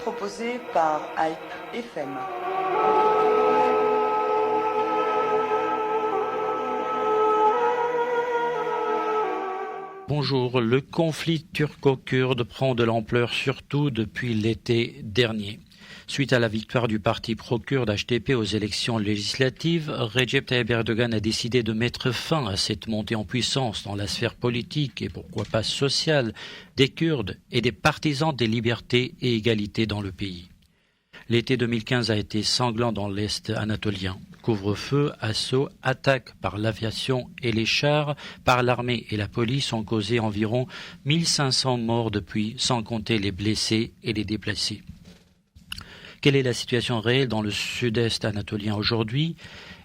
proposé par Hype FM. Bonjour, le conflit turco-kurde prend de l'ampleur surtout depuis l'été dernier. Suite à la victoire du parti pro-kurde HDP aux élections législatives, Recep Tayyip Erdogan a décidé de mettre fin à cette montée en puissance dans la sphère politique et pourquoi pas sociale des Kurdes et des partisans des libertés et égalités dans le pays. L'été 2015 a été sanglant dans l'Est anatolien. Couvre-feu, assauts, attaques par l'aviation et les chars, par l'armée et la police ont causé environ 1500 morts depuis, sans compter les blessés et les déplacés. Quelle est la situation réelle dans le sud-est anatolien aujourd'hui?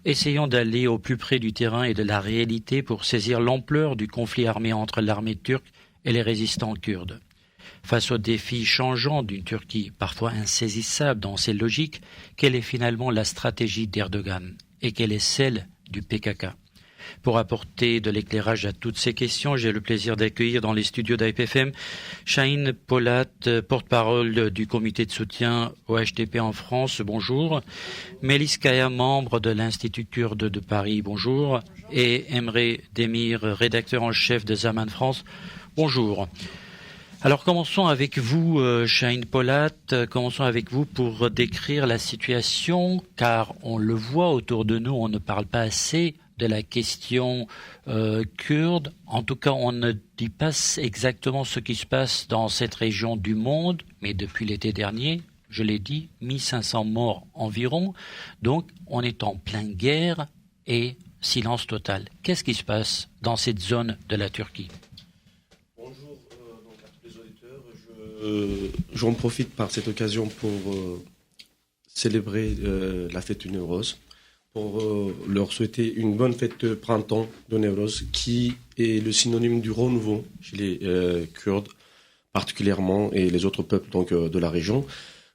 Essayons d'aller au plus près du terrain et de la réalité pour saisir l'ampleur du conflit armé entre l'armée turque et les résistants kurdes. Face aux défis changeants d'une Turquie parfois insaisissable dans ses logiques, quelle est finalement la stratégie d'Erdogan et quelle est celle du PKK? Pour apporter de l'éclairage à toutes ces questions, j'ai le plaisir d'accueillir dans les studios d'AIPFM Şahin Polat, porte-parole du comité de soutien au HDP en France, bonjour. Melis Kaya, membre de l'Institut kurde de Paris, bonjour. Et Emre Demir, rédacteur en chef de Zaman France, bonjour. Alors commençons avec vous, Şahin Polat, commençons avec vous pour décrire la situation, car on le voit autour de nous, on ne parle pas assez de la question kurde. En tout cas, on ne dit pas exactement ce qui se passe dans cette région du monde, mais depuis l'été dernier, je l'ai dit, 1500 morts environ. Donc, on est en pleine guerre et silence total. Qu'est-ce qui se passe dans cette zone de la Turquie? Bonjour donc à tous les auditeurs. J'en profite par cette occasion pour célébrer la fête du Newroz, pour leur souhaiter une bonne fête de printemps de Newroz, qui est le synonyme du renouveau chez les Kurdes particulièrement et les autres peuples donc de la région.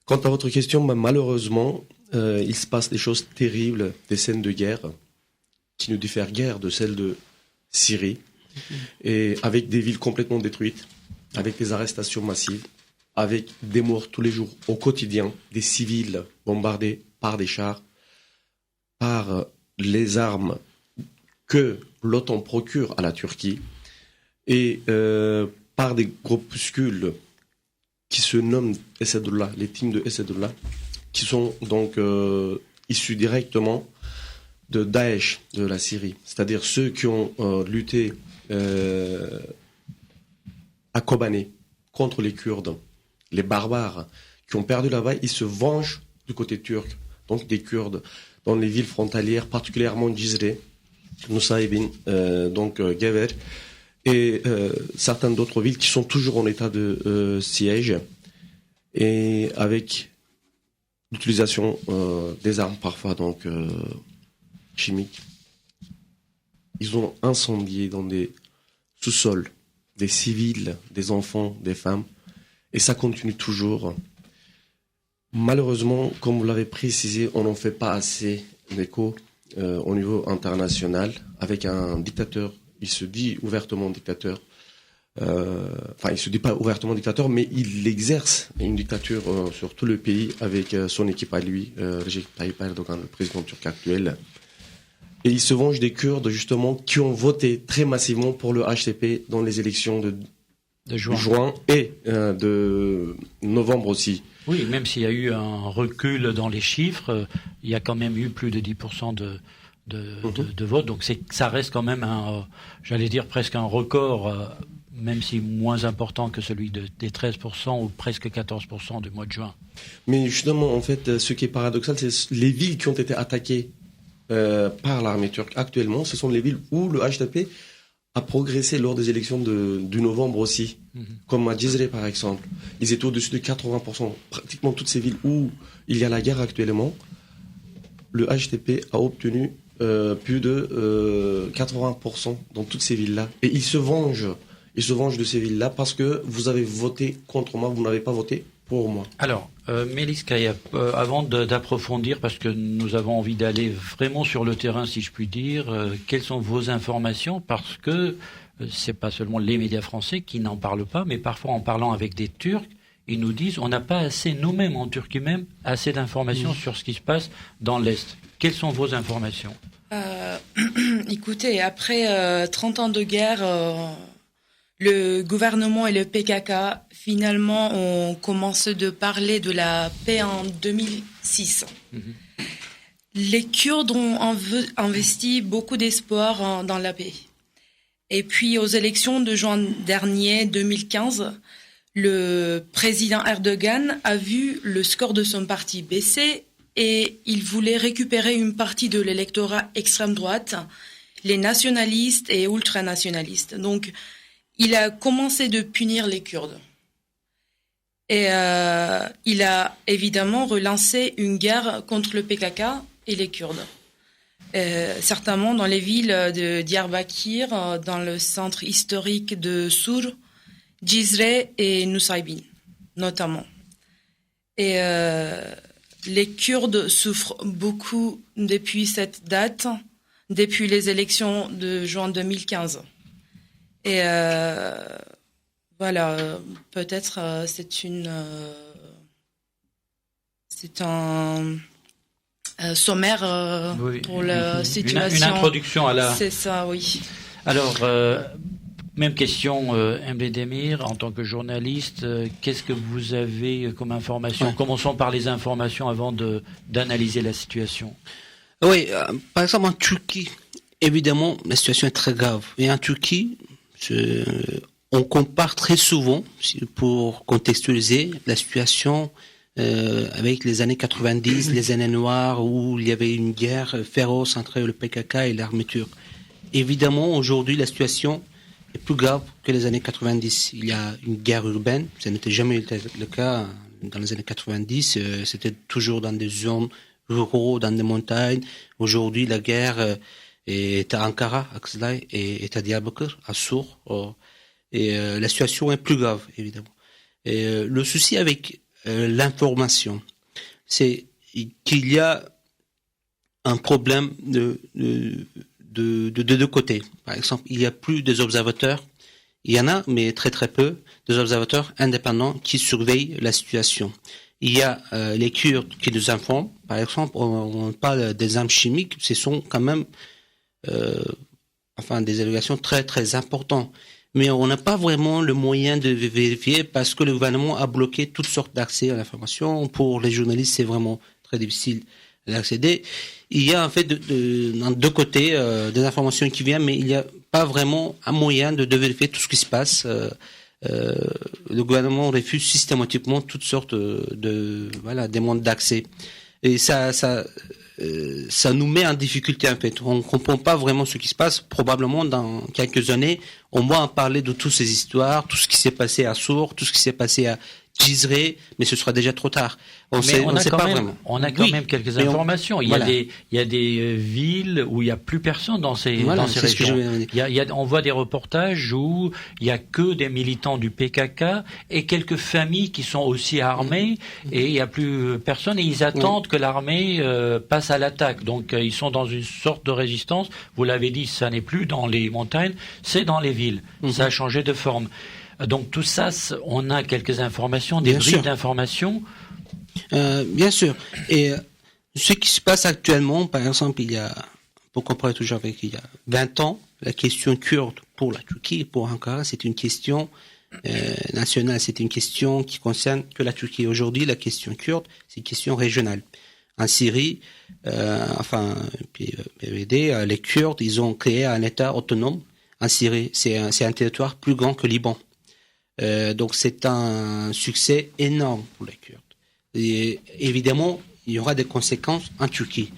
Quant à votre question, malheureusement, il se passe des choses terribles, des scènes de guerre qui ne diffèrent guère de celles de Syrie, et avec des villes complètement détruites, avec des arrestations massives, avec des morts tous les jours au quotidien, des civils bombardés par des chars, par les armes que l'OTAN procure à la Turquie et par des groupuscules qui se nomment Essedullah, les teams de Essedullah, qui sont donc issus directement de Daesh de la Syrie, c'est-à-dire ceux qui ont lutté à Kobané contre les Kurdes, les barbares qui ont perdu la bataille, ils se vengent du côté turc, donc des Kurdes, dans les villes frontalières, particulièrement Cizre, Nusaybin, donc Gever, et certaines d'autres villes qui sont toujours en état de siège, et avec l'utilisation des armes parfois donc chimiques. Ils ont incendié dans des sous-sols des civils, des enfants, des femmes, et ça continue toujours. Malheureusement, comme vous l'avez précisé, on n'en fait pas assez d'écho au niveau international, avec un dictateur. Il se dit ouvertement dictateur. Enfin, il se dit pas ouvertement dictateur, mais il exerce une dictature sur tout le pays avec son équipe à lui, Recep Tayyip Erdogan, le président turc actuel. Et il se venge des Kurdes, justement, qui ont voté très massivement pour le HDP dans les élections de juin et de novembre aussi. Oui, même s'il y a eu un recul dans les chiffres, il y a quand même eu plus de 10% de vote. Donc ça reste quand même j'allais dire presque un record, même si moins important que celui des 13% ou presque 14% du mois de juin. Mais justement, en fait, ce qui est paradoxal, c'est les villes qui ont été attaquées par l'armée turque actuellement, ce sont les villes où le HDP a progressé lors des élections du novembre aussi, comme à Cizre par exemple. Ils étaient au-dessus de 80%. Pratiquement toutes ces villes où il y a la guerre actuellement, le HDP a obtenu plus de 80% dans toutes ces villes-là. Et ils se vengent de ces villes-là parce que vous avez voté contre moi, vous n'avez pas voté pour moi. Alors, Melis Kaya, avant d'approfondir, parce que nous avons envie d'aller vraiment sur le terrain, si je puis dire, quelles sont vos informations? Parce que c'est pas seulement les médias français qui n'en parlent pas, mais parfois en parlant avec des Turcs, ils nous disent on n'a pas assez, nous-mêmes, en Turquie même, assez d'informations sur ce qui se passe dans l'Est. Quelles sont vos informations ? Écoutez, après 30 ans de guerre, le gouvernement et le PKK, finalement, ont commencé de parler de la paix en 2006. Les Kurdes ont investi beaucoup d'espoir dans la paix. Et puis, aux élections de juin dernier, 2015, le président Erdogan a vu le score de son parti baisser et il voulait récupérer une partie de l'électorat extrême droite, les nationalistes et ultranationalistes. Donc, il a commencé de punir les Kurdes. Et il a évidemment relancé une guerre contre le PKK et les Kurdes. Certainement dans les villes de Diyarbakir, dans le centre historique de Sur, Cizre et Nusaybin, notamment. Et les Kurdes souffrent beaucoup depuis cette date, depuis les élections de juin 2015. Et voilà, peut-être c'est un sommaire pour la situation. Une introduction à la... C'est ça, oui. Alors, même question, Emre Demir, en tant que journaliste, qu'est-ce que vous avez comme information ? Commençons par les informations avant d'analyser la situation. Oui, par exemple en Turquie, évidemment, la situation est très grave. Et en Turquie, on compare très souvent, pour contextualiser, la situation avec les années 90, les années noires, où il y avait une guerre féroce entre le PKK et l'armée turque. Évidemment, aujourd'hui, la situation est plus grave que les années 90. Il y a une guerre urbaine, ça n'était jamais le cas dans les années 90, c'était toujours dans des zones ruraux, dans des montagnes. Aujourd'hui, la guerre est à Ankara, à Kızılay, et à Diyarbakır, à Sur. Et la situation est plus grave, évidemment. Et le souci avec l'information, c'est qu'il y a un problème de deux côtés. Par exemple, il y a plus des observateurs. Il y en a, mais très très peu, des observateurs indépendants qui surveillent la situation. Il y a les Kurdes qui nous informent. Par exemple, on parle des armes chimiques. Ce sont quand même des allégations très très importantes. Mais on n'a pas vraiment le moyen de vérifier parce que le gouvernement a bloqué toutes sortes d'accès à l'information. Pour les journalistes, c'est vraiment très difficile d'accéder. Il y a en fait dans deux côtés des informations qui viennent, mais il n'y a pas vraiment un moyen de vérifier tout ce qui se passe. Le gouvernement refuse systématiquement toutes sortes de demandes d'accès. Et ça nous met en difficulté en fait. On ne comprend pas vraiment ce qui se passe. Probablement dans quelques années, on va en parler de toutes ces histoires, tout ce qui s'est passé à Sour, tout ce qui s'est passé à Cizre, mais ce sera déjà trop tard. On sait pas vraiment. On a quand même quelques informations. Il y a des villes où il n'y a plus personne dans ces régions. On voit des reportages où il n'y a que des militants du PKK et quelques familles qui sont aussi armées et il n'y a plus personne et ils attendent que l'armée passe à l'attaque. Donc ils sont dans une sorte de résistance. Vous l'avez dit, ça n'est plus dans les montagnes, c'est dans les villes. Ça a changé de forme. Donc tout ça, on a quelques informations, des bribes d'informations. Bien sûr. Et ce qui se passe actuellement, par exemple, pour comparer toujours avec il y a 20 ans, la question kurde pour la Turquie, pour Ankara, c'est une question nationale, c'est une question qui concerne que la Turquie. Aujourd'hui, la question kurde, c'est une question régionale. En Syrie, les Kurdes, ils ont créé un État autonome en Syrie. C'est un territoire plus grand que Liban. Donc c'est un succès énorme pour les Kurdes. Et évidemment, il y aura des conséquences en Turquie.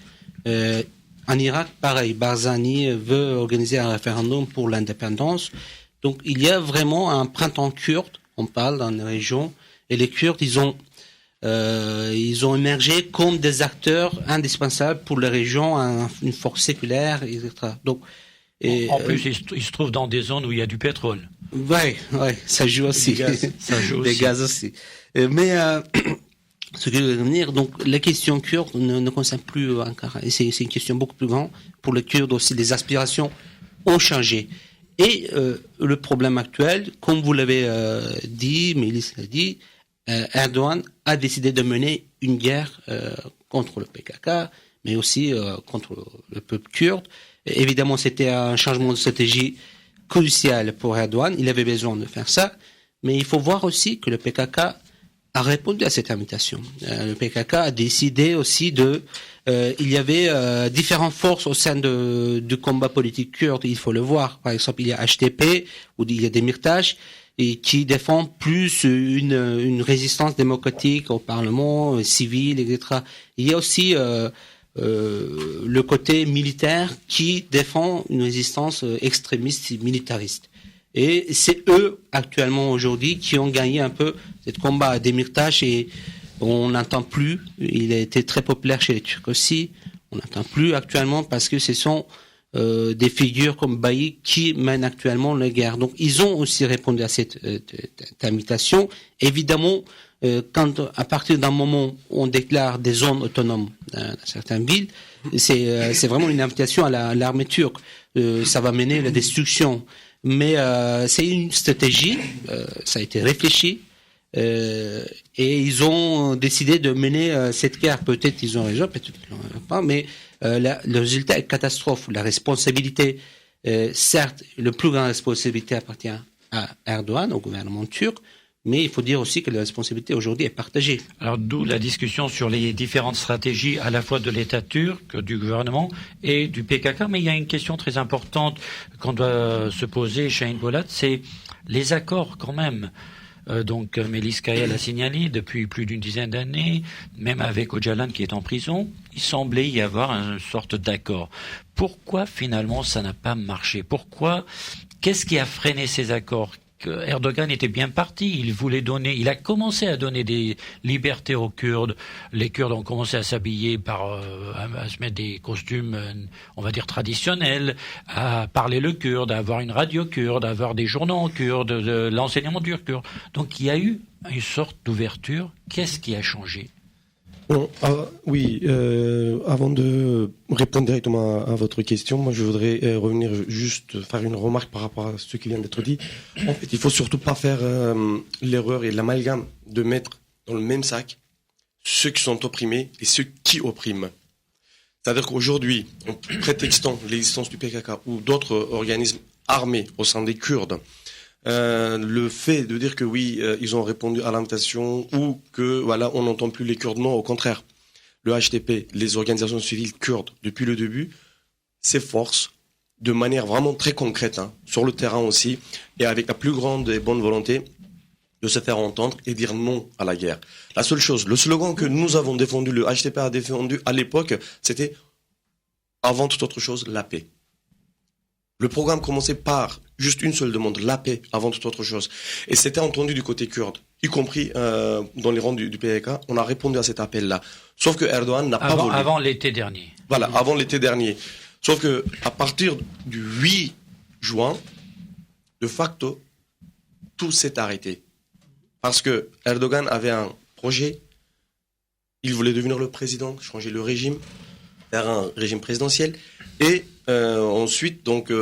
En Irak, pareil, Barzani veut organiser un référendum pour l'indépendance. Donc il y a vraiment un printemps kurde, on parle dans les régions, et les Kurdes, ils ont émergé comme des acteurs indispensables pour les régions, une force séculaire, etc. Donc, en plus, ils se trouvent dans des zones où il y a du pétrole. Ouais, ça joue aussi. Des gaz aussi. Mais ce que je veux dire, donc la question kurde ne concerne plus Ankara. Et c'est une question beaucoup plus grande. Pour les Kurdes aussi, les aspirations ont changé. Et le problème actuel, comme vous l'avez dit, Mélis l'a dit, Erdogan a décidé de mener une guerre contre le PKK, mais aussi contre le peuple kurde. Et évidemment, c'était un changement de stratégie crucial pour Erdogan. Il avait besoin de faire ça, mais il faut voir aussi que le PKK a répondu à cette invitation. Le PKK a décidé aussi il y avait différentes forces au sein du combat politique kurde, il faut le voir. Par exemple, il y a HDP, où il y a des Demirtas, et qui défend plus une résistance démocratique au Parlement, civil, etc. Il y a aussi le côté militaire qui défend une résistance extrémiste et militariste. Et c'est eux, actuellement, aujourd'hui, qui ont gagné un peu ce combat à Demirtas, et on n'entend plus. Il a été très populaire chez les Turcs aussi. On n'entend plus actuellement parce que ce sont des figures comme Bailly qui mènent actuellement la guerre. Donc, ils ont aussi répondu à cette invitation. Évidemment, à partir d'un moment où on déclare des zones autonomes dans certaines villes, c'est vraiment une invitation à l'armée turque. Ça va mener à la destruction. Mais c'est une stratégie, ça a été réfléchi, et ils ont décidé de mener cette guerre. Peut-être ils ont raison, peut-être qu'ils n'ont pas, mais le résultat est catastrophe. La responsabilité, certes, la plus grande responsabilité appartient à Erdogan, au gouvernement turc, mais il faut dire aussi que la responsabilité aujourd'hui est partagée. Alors d'où la discussion sur les différentes stratégies à la fois de l'État turc, du gouvernement et du PKK. Mais il y a une question très importante qu'on doit se poser, Chahine Polat, c'est les accords quand même. Donc Melis Kaya l'a signalé depuis plus d'une dizaine d'années, même avec Öcalan qui est en prison, il semblait y avoir une sorte d'accord. Pourquoi finalement ça n'a pas marché ? Qu'est-ce qui a freiné ces accords ? Erdogan était bien parti, il a commencé à donner des libertés aux Kurdes. Les Kurdes ont commencé à s'habiller à se mettre des costumes, on va dire traditionnels, à parler le kurde, à avoir une radio kurde, à avoir des journaux en kurde, l'enseignement du kurde. Donc il y a eu une sorte d'ouverture. Qu'est-ce qui a changé ? Bon, avant de répondre directement à votre question, moi je voudrais revenir juste faire une remarque par rapport à ce qui vient d'être dit. En fait, il faut surtout pas faire l'erreur et l'amalgame de mettre dans le même sac ceux qui sont opprimés et ceux qui oppriment. C'est-à-dire qu'aujourd'hui, en prétextant l'existence du PKK ou d'autres organismes armés au sein des Kurdes, le fait de dire que oui, ils ont répondu à l'invitation ou que voilà, on n'entend plus les Kurdes, non, au contraire. Le HDP, les organisations civiles kurdes, depuis le début, s'efforcent de manière vraiment très concrète, sur le terrain aussi, et avec la plus grande et bonne volonté de se faire entendre et dire non à la guerre. La seule chose, le slogan que nous avons défendu, le HDP a défendu à l'époque, c'était avant toute autre chose, la paix. Le programme commençait par juste une seule demande, la paix avant toute autre chose. Et c'était entendu du côté kurde, y compris dans les rangs du PKK. On a répondu à cet appel-là. Sauf que Erdogan n'a pas voulu. Avant l'été dernier. Voilà, avant l'été dernier. Sauf que à partir du 8 juin, de facto, tout s'est arrêté. Parce que Erdogan avait un projet. Il voulait devenir le président, changer le régime, faire un régime présidentiel. Et ensuite, donc,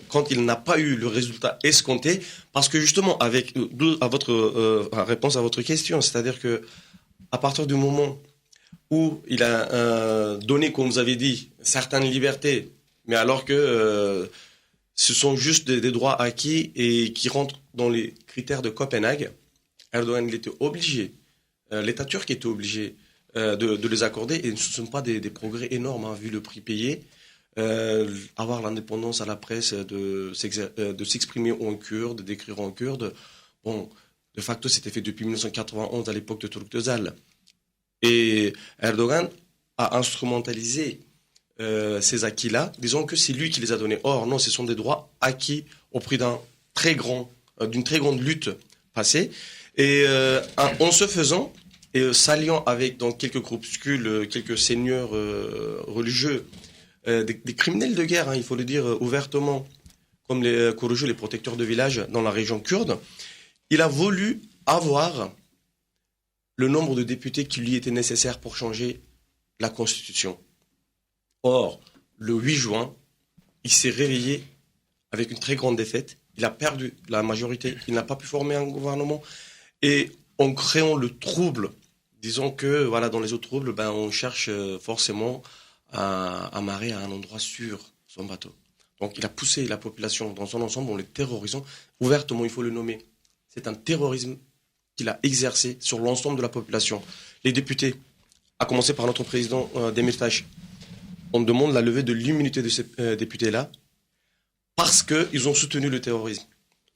quand il n'a pas eu le résultat escompté, parce que justement, avec à votre réponse à votre question, c'est-à-dire que à partir du moment où il a donné, comme vous avez dit, certaines libertés, mais alors que ce sont juste des droits acquis et qui rentrent dans les critères de Copenhague, Erdogan il était obligé, l'État turc était obligé de les accorder, et ce ne sont pas des progrès énormes, vu le prix payé. Avoir l'indépendance à la presse de s'exprimer en kurde, d'écrire en kurde. Bon, de facto, c'était fait depuis 1991 à l'époque de Turgut Özal. Et Erdogan a instrumentalisé ces acquis-là, disant que c'est lui qui les a donnés. Or, non, ce sont des droits acquis au prix d'une très grande lutte passée. Et en se faisant, et s'alliant avec donc, quelques groupuscules, quelques seigneurs religieux, des criminels de guerre, il faut le dire ouvertement, comme les Kurucu, les protecteurs de villages dans la région kurde, il a voulu avoir le nombre de députés qui lui était nécessaire pour changer la Constitution. Or, le 8 juin, il s'est réveillé avec une très grande défaite. Il a perdu la majorité. Il n'a pas pu former un gouvernement. Et en créant le trouble. Disons que voilà, dans les autres troubles, on cherche forcément à amarrer à un endroit sûr son bateau. Donc il a poussé la population dans son ensemble en les terrorisant. Ouvertement, il faut le nommer. C'est un terrorisme qu'il a exercé sur l'ensemble de la population. Les députés, à commencer par notre président Demirtas, on demande la levée de l'immunité de ces députés-là parce qu'ils ont soutenu le terrorisme.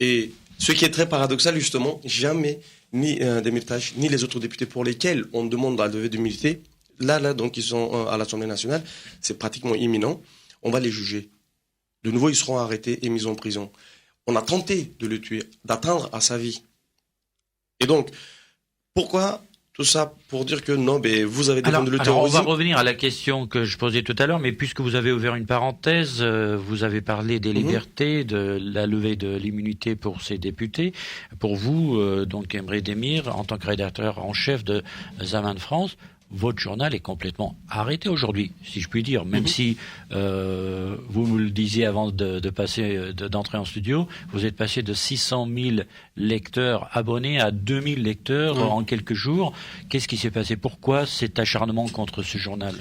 Et ce qui est très paradoxal, justement, jamais ni Demirtas, ni les autres députés pour lesquels on demande la levée d'immunité, là, donc ils sont à l'Assemblée nationale, c'est pratiquement imminent, on va les juger. De nouveau, ils seront arrêtés et mis en prison. On a tenté de le tuer, d'atteindre à sa vie. Et donc, pourquoi tout ça pour dire que non, vous avez défendu le terrorisme. On va revenir à la question que je posais tout à l'heure, mais puisque vous avez ouvert une parenthèse, vous avez parlé des libertés, de la levée de l'immunité pour ces députés. Pour vous, donc Emre Demir, en tant que rédacteur en chef de Zaman France, votre journal est complètement arrêté aujourd'hui, si je puis dire. Même si vous nous le disiez avant d'entrer en studio, vous êtes passé de 600 000 lecteurs abonnés à 2000 lecteurs en quelques jours. Qu'est-ce qui s'est passé? Pourquoi cet acharnement contre ce journal?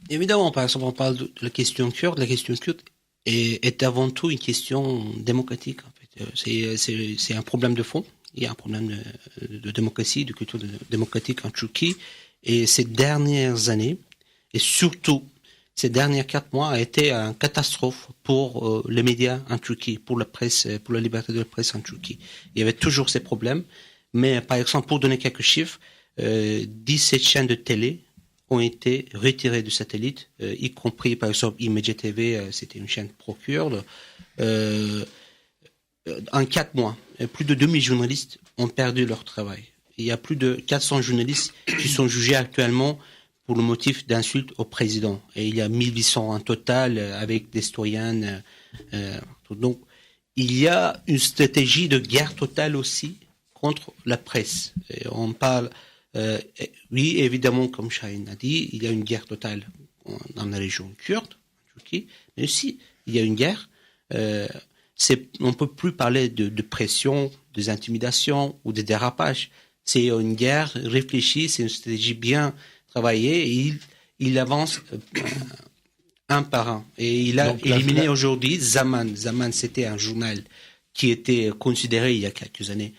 Évidemment, par exemple, on parle de la question kurde. La question kurde est avant tout une question démocratique. En fait. C'est un problème de fond. Il y a un problème de démocratie, de culture démocratique en Turquie. Et ces dernières années, et surtout ces derniers 4 mois, a été une catastrophe pour les médias en Turquie, pour la presse, pour la liberté de la presse en Turquie. Il y avait toujours ces problèmes. Mais par exemple, pour donner quelques chiffres, 17 chaînes de télé ont été retirées du satellite, y compris par exemple Imece TV, c'était une chaîne pro-kurde. En 4 mois, plus de 2000 journalistes ont perdu leur travail. Il y a plus de 400 journalistes qui sont jugés actuellement pour le motif d'insulte au président. Et il y a 1800 en total avec des citoyennes. Donc, il y a une stratégie de guerre totale aussi contre la presse. Et on parle, oui, évidemment, comme Chahine a dit, il y a une guerre totale dans la région kurde, en Turquie, mais aussi il y a une guerre. On ne peut plus parler de pression, des intimidations ou des dérapages. C'est une guerre réfléchie, c'est une stratégie bien travaillée et il avance un par un. Et il a éliminé aujourd'hui Zaman. Zaman, c'était un journal qui était considéré il y a quelques années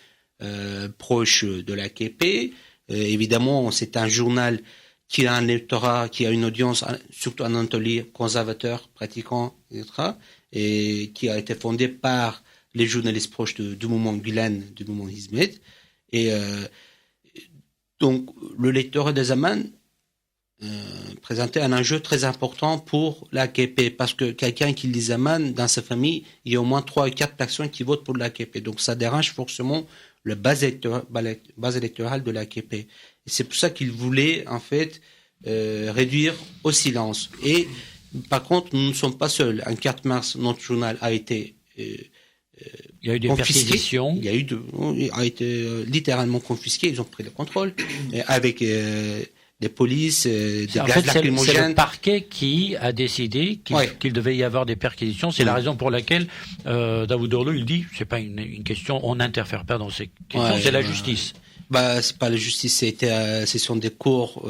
proche de l'AKP. Évidemment, c'est un journal qui a un lectorat, qui a une audience, surtout en Anatolie, conservateur, pratiquant, etc., et qui a été fondé par les journalistes proches du mouvement Gülen, du mouvement Hizmet. Et donc, le lectorat de Zaman présentait un enjeu très important pour l'AKP, parce que quelqu'un qui lit Zaman, dans sa famille, il y a au moins 3 ou 4 personnes qui votent pour l'AKP. Donc, ça dérange forcément la base électorale de l'AKP. Et c'est pour ça qu'il voulait, en fait, réduire au silence. Et par contre, nous ne sommes pas seuls. En 4 mars, notre journal a été il y a eu des perquisitions. Il a été littéralement confisqué. Ils ont pris le contrôle avec des polices, des gaz lacrymogènes. C'est le parquet qui a décidé qu'il devait y avoir des perquisitions. C'est la raison pour laquelle Davutoglu, il dit, c'est pas une question, on n'interfère pas dans ces questions, c'est la justice. C'est pas la justice, ce sont des cours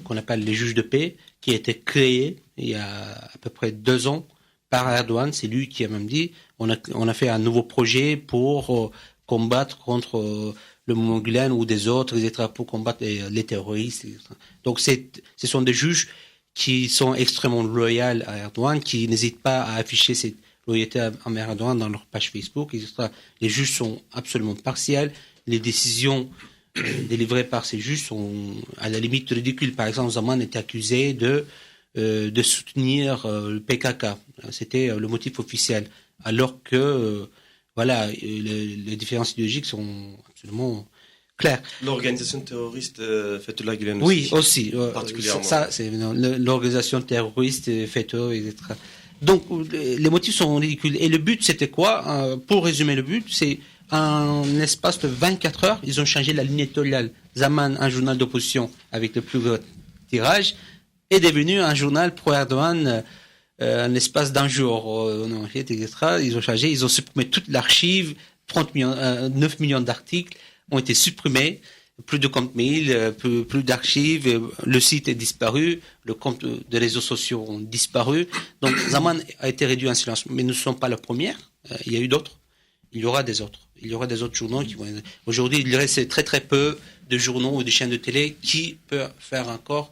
qu'on appelle les juges de paix, qui a été créés il y a à peu près 2 ans par Erdogan. C'est lui qui a même dit, on a fait un nouveau projet pour combattre contre le mouvement Gülen ou des autres, etc., pour combattre les terroristes, etc. Donc ce sont des juges qui sont extrêmement loyaux à Erdogan, qui n'hésitent pas à afficher cette loyauté envers Erdogan dans leur page Facebook, etc. Les juges sont absolument partiels. Les décisions délivrées par ces juges sont à la limite ridicules. Par exemple, Zaman est accusé de soutenir le PKK. C'était le motif officiel. Alors que, les différences idéologiques sont absolument claires. L'organisation terroriste Fethullah Gülen aussi. Oui, aussi. Particulièrement. Ça, c'est l'organisation terroriste Fethullah, etc. Donc, les motifs sont ridicules. Et le but, c'était quoi? Pour résumer le but, c'est en espace de 24 heures, ils ont changé la ligne éditoriale. Zaman, un journal d'opposition avec le plus gros tirage, est devenu un journal pro-Erdogan en espace d'un jour. Etc. Ils ont changé, ils ont supprimé toute l'archive, 9 millions d'articles. ont été supprimés. Plus de comptes mail, plus d'archives, le site est disparu, le compte des réseaux sociaux ont disparu. Donc Zaman a été réduit en silence. Mais nous ne sommes pas la première. Il y a eu d'autres. Il y aura des autres. Il y aura des autres journaux qui vont... Aujourd'hui, il reste très très peu de journaux ou de chaînes de télé qui peut faire encore,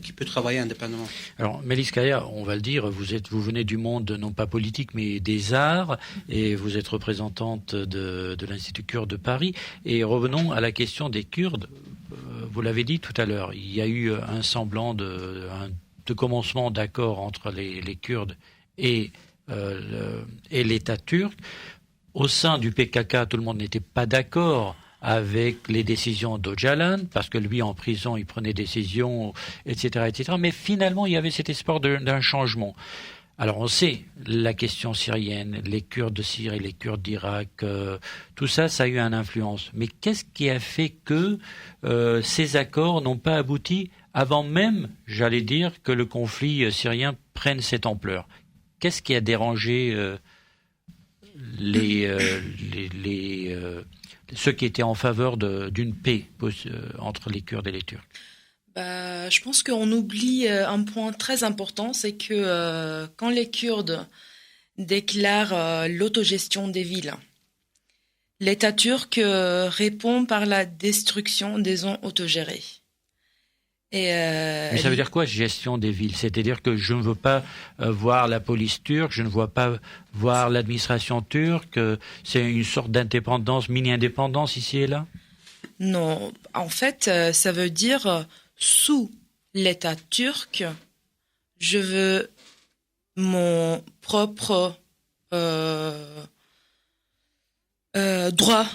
qui peut travailler indépendamment. Alors, Melis Kaya, on va le dire, vous venez du monde non pas politique mais des arts et vous êtes représentante de l'Institut Kurde de Paris. Et revenons à la question des Kurdes. Vous l'avez dit tout à l'heure, il y a eu un semblant de commencement d'accord entre les Kurdes et l'État turc. Au sein du PKK, tout le monde n'était pas d'accord avec les décisions d'Öcalan, parce que lui, en prison, il prenait des décisions, etc., etc. Mais finalement, il y avait cet espoir d'un changement. Alors, on sait, la question syrienne, les Kurdes de Syrie, les Kurdes d'Irak, tout ça, ça a eu une influence. Mais qu'est-ce qui a fait que ces accords n'ont pas abouti avant même, j'allais dire, que le conflit syrien prenne cette ampleur? Qu'est-ce qui a dérangé ceux qui étaient en faveur d'une paix entre les Kurdes et les Turcs? Je pense qu'on oublie un point très important, c'est que quand les Kurdes déclarent l'autogestion des villes, l'État turc répond par la destruction des zones autogérées. Mais ça veut dire quoi, gestion des villes? C'est-à-dire que je ne veux pas voir la police turque, je ne veux pas voir l'administration turque, c'est une sorte d'indépendance, mini-indépendance ici et là? Non, en fait, ça veut dire sous l'État turc, je veux mon propre droit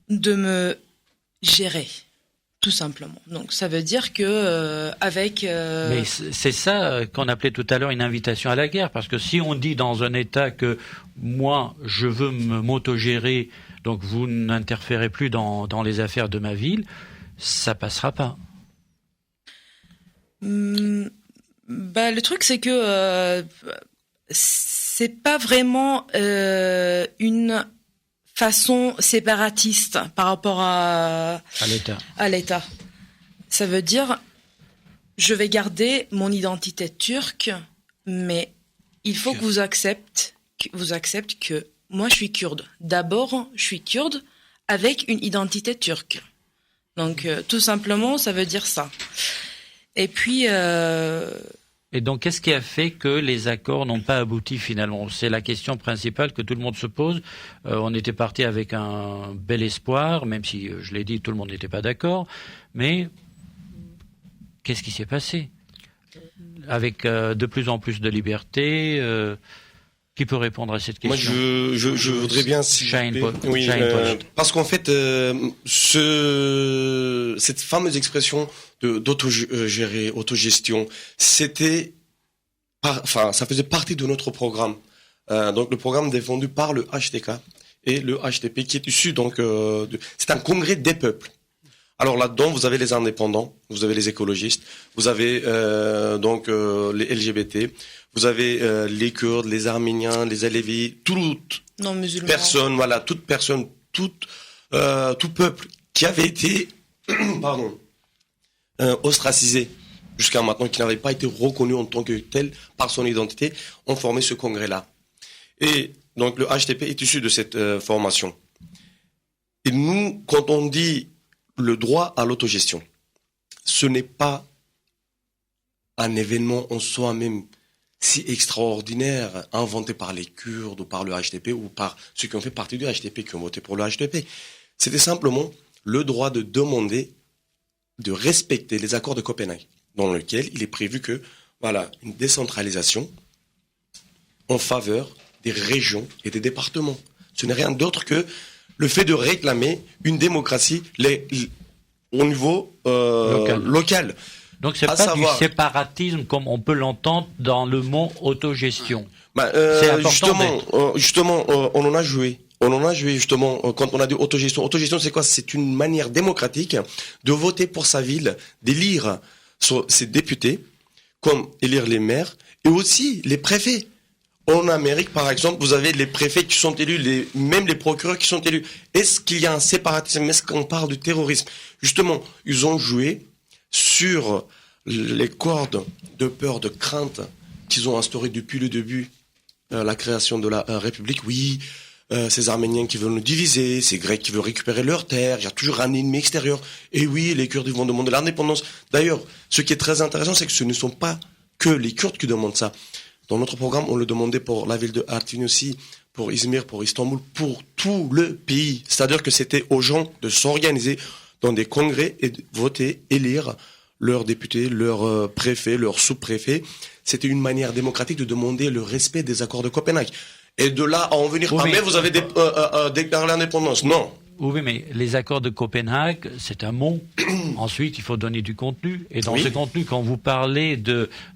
de me gérer. Tout simplement. Donc ça veut dire que Mais c'est ça qu'on appelait tout à l'heure une invitation à la guerre, parce que si on dit dans un État que moi je veux m'autogérer, donc vous n'interférez plus dans les affaires de ma ville, ça passera pas. Le truc c'est que c'est pas vraiment une façon séparatiste par rapport à l'État. Ça veut dire, je vais garder mon identité turque, mais il faut que vous acceptez que moi je suis kurde. D'abord, je suis kurde avec une identité turque. Donc, tout simplement, ça veut dire ça. Et puis... Et donc, qu'est-ce qui a fait que les accords n'ont pas abouti finalement? C'est la question principale que tout le monde se pose. On était parti avec un bel espoir, même si, je l'ai dit, tout le monde n'était pas d'accord. Mais qu'est-ce qui s'est passé? Avec de plus en plus de liberté, qui peut répondre à cette question? Moi, je voudrais bien... parce qu'en fait, cette fameuse expression d'autogérer, autogestion, ça faisait partie de notre programme. Donc le programme défendu par le HTK et le HTP qui est issu c'est un congrès des peuples. Alors là-dedans, vous avez les indépendants, vous avez les écologistes, vous avez les LGBT, vous avez les Kurdes, les Arméniens, les Alévis, toute personne, tout peuple qui avait été ostracisé jusqu'à maintenant, qui n'avait pas été reconnu en tant que tel par son identité, ont formé ce congrès-là. Et donc le HTP est issu de cette formation. Et nous, quand on dit le droit à l'autogestion, ce n'est pas un événement en soi-même si extraordinaire inventé par les Kurdes ou par le HTP ou par ceux qui ont fait partie du HTP, qui ont voté pour le HTP. C'était simplement le droit de demander de respecter les accords de Copenhague, dans lequel il est prévu que, une décentralisation en faveur des régions et des départements. Ce n'est rien d'autre que le fait de réclamer une démocratie au niveau local. Donc c'est pas du séparatisme comme on peut l'entendre dans le mot autogestion. C'est important. Justement, on en a joué. On en a joué justement quand on a dit autogestion. Autogestion, c'est quoi? C'est une manière démocratique de voter pour sa ville, d'élire ses députés, comme élire les maires et aussi les préfets. En Amérique, par exemple, vous avez les préfets qui sont élus, même les procureurs qui sont élus. Est-ce qu'il y a un séparatisme? Est-ce qu'on parle du terrorisme? Justement, ils ont joué sur les cordes de peur, de crainte qu'ils ont instaurées depuis le début, la création de la République. Oui, ces Arméniens qui veulent nous diviser, ces Grecs qui veulent récupérer leurs terres, il y a toujours un ennemi extérieur. Et oui, les Kurdes ils vont demander l'indépendance. D'ailleurs, ce qui est très intéressant, c'est que ce ne sont pas que les Kurdes qui demandent ça. Dans notre programme, on le demandait pour la ville de Artvin aussi, pour Izmir, pour Istanbul, pour tout le pays. C'est-à-dire que c'était aux gens de s'organiser dans des congrès et de voter, élire leurs députés, leurs préfets, leurs sous-préfets. C'était une manière démocratique de demander le respect des accords de Copenhague. Et de là à en venir, mais vous avez déclaré l'indépendance. Non. Oui, mais les accords de Copenhague, c'est un mot. Ensuite, il faut donner du contenu. Et dans ce contenu, quand vous parlez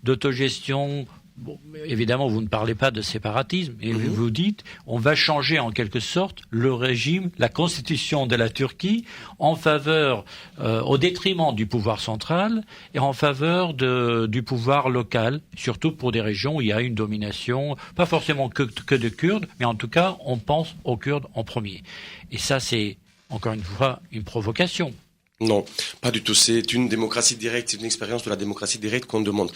d'autogestion, bon, évidemment, vous ne parlez pas de séparatisme, et vous dites, on va changer en quelque sorte le régime, la constitution de la Turquie, en faveur, au détriment du pouvoir central, et en faveur du pouvoir local, surtout pour des régions où il y a une domination, pas forcément que de Kurdes, mais en tout cas, on pense aux Kurdes en premier. Et ça, c'est, encore une fois, une provocation. Non, pas du tout. C'est une démocratie directe, c'est une expérience de la démocratie directe qu'on demande.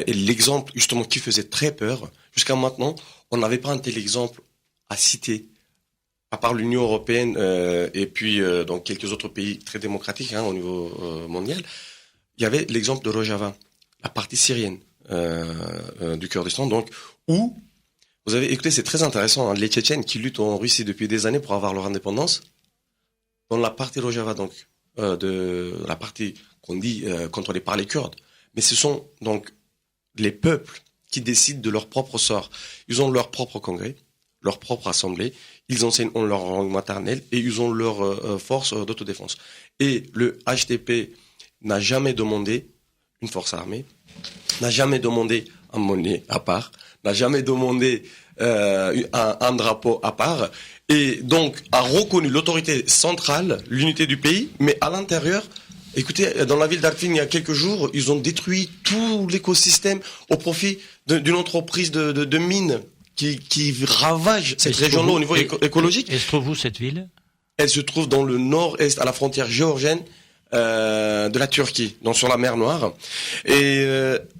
Et l'exemple, justement, qui faisait très peur, jusqu'à maintenant, on n'avait pas un tel exemple à citer, à part l'Union européenne et puis dans quelques autres pays très démocratiques au niveau mondial. Il y avait l'exemple de Rojava, la partie syrienne du Kurdistan, donc où, vous avez écouté, c'est très intéressant, les Tchétchènes qui luttent en Russie depuis des années pour avoir leur indépendance, dans la partie Rojava, donc, de la partie qu'on dit contrôlée par les Kurdes. Mais ce sont donc les peuples qui décident de leur propre sort. Ils ont leur propre congrès, leur propre assemblée, ils enseignent en leur langue maternelle et ils ont leur force d'autodéfense. Et le HDP n'a jamais demandé une force armée, n'a jamais demandé un monnaie à part, n'a jamais demandé un drapeau à part, et donc a reconnu l'autorité centrale, l'unité du pays, mais à l'intérieur, écoutez, dans la ville d'Artvin, il y a quelques jours, ils ont détruit tout l'écosystème au profit d'une entreprise de mines qui ravage cette région-là au niveau écologique. Et se trouve où cette ville? Elle se trouve dans le nord-est, à la frontière géorgienne de la Turquie, donc sur la mer Noire. Et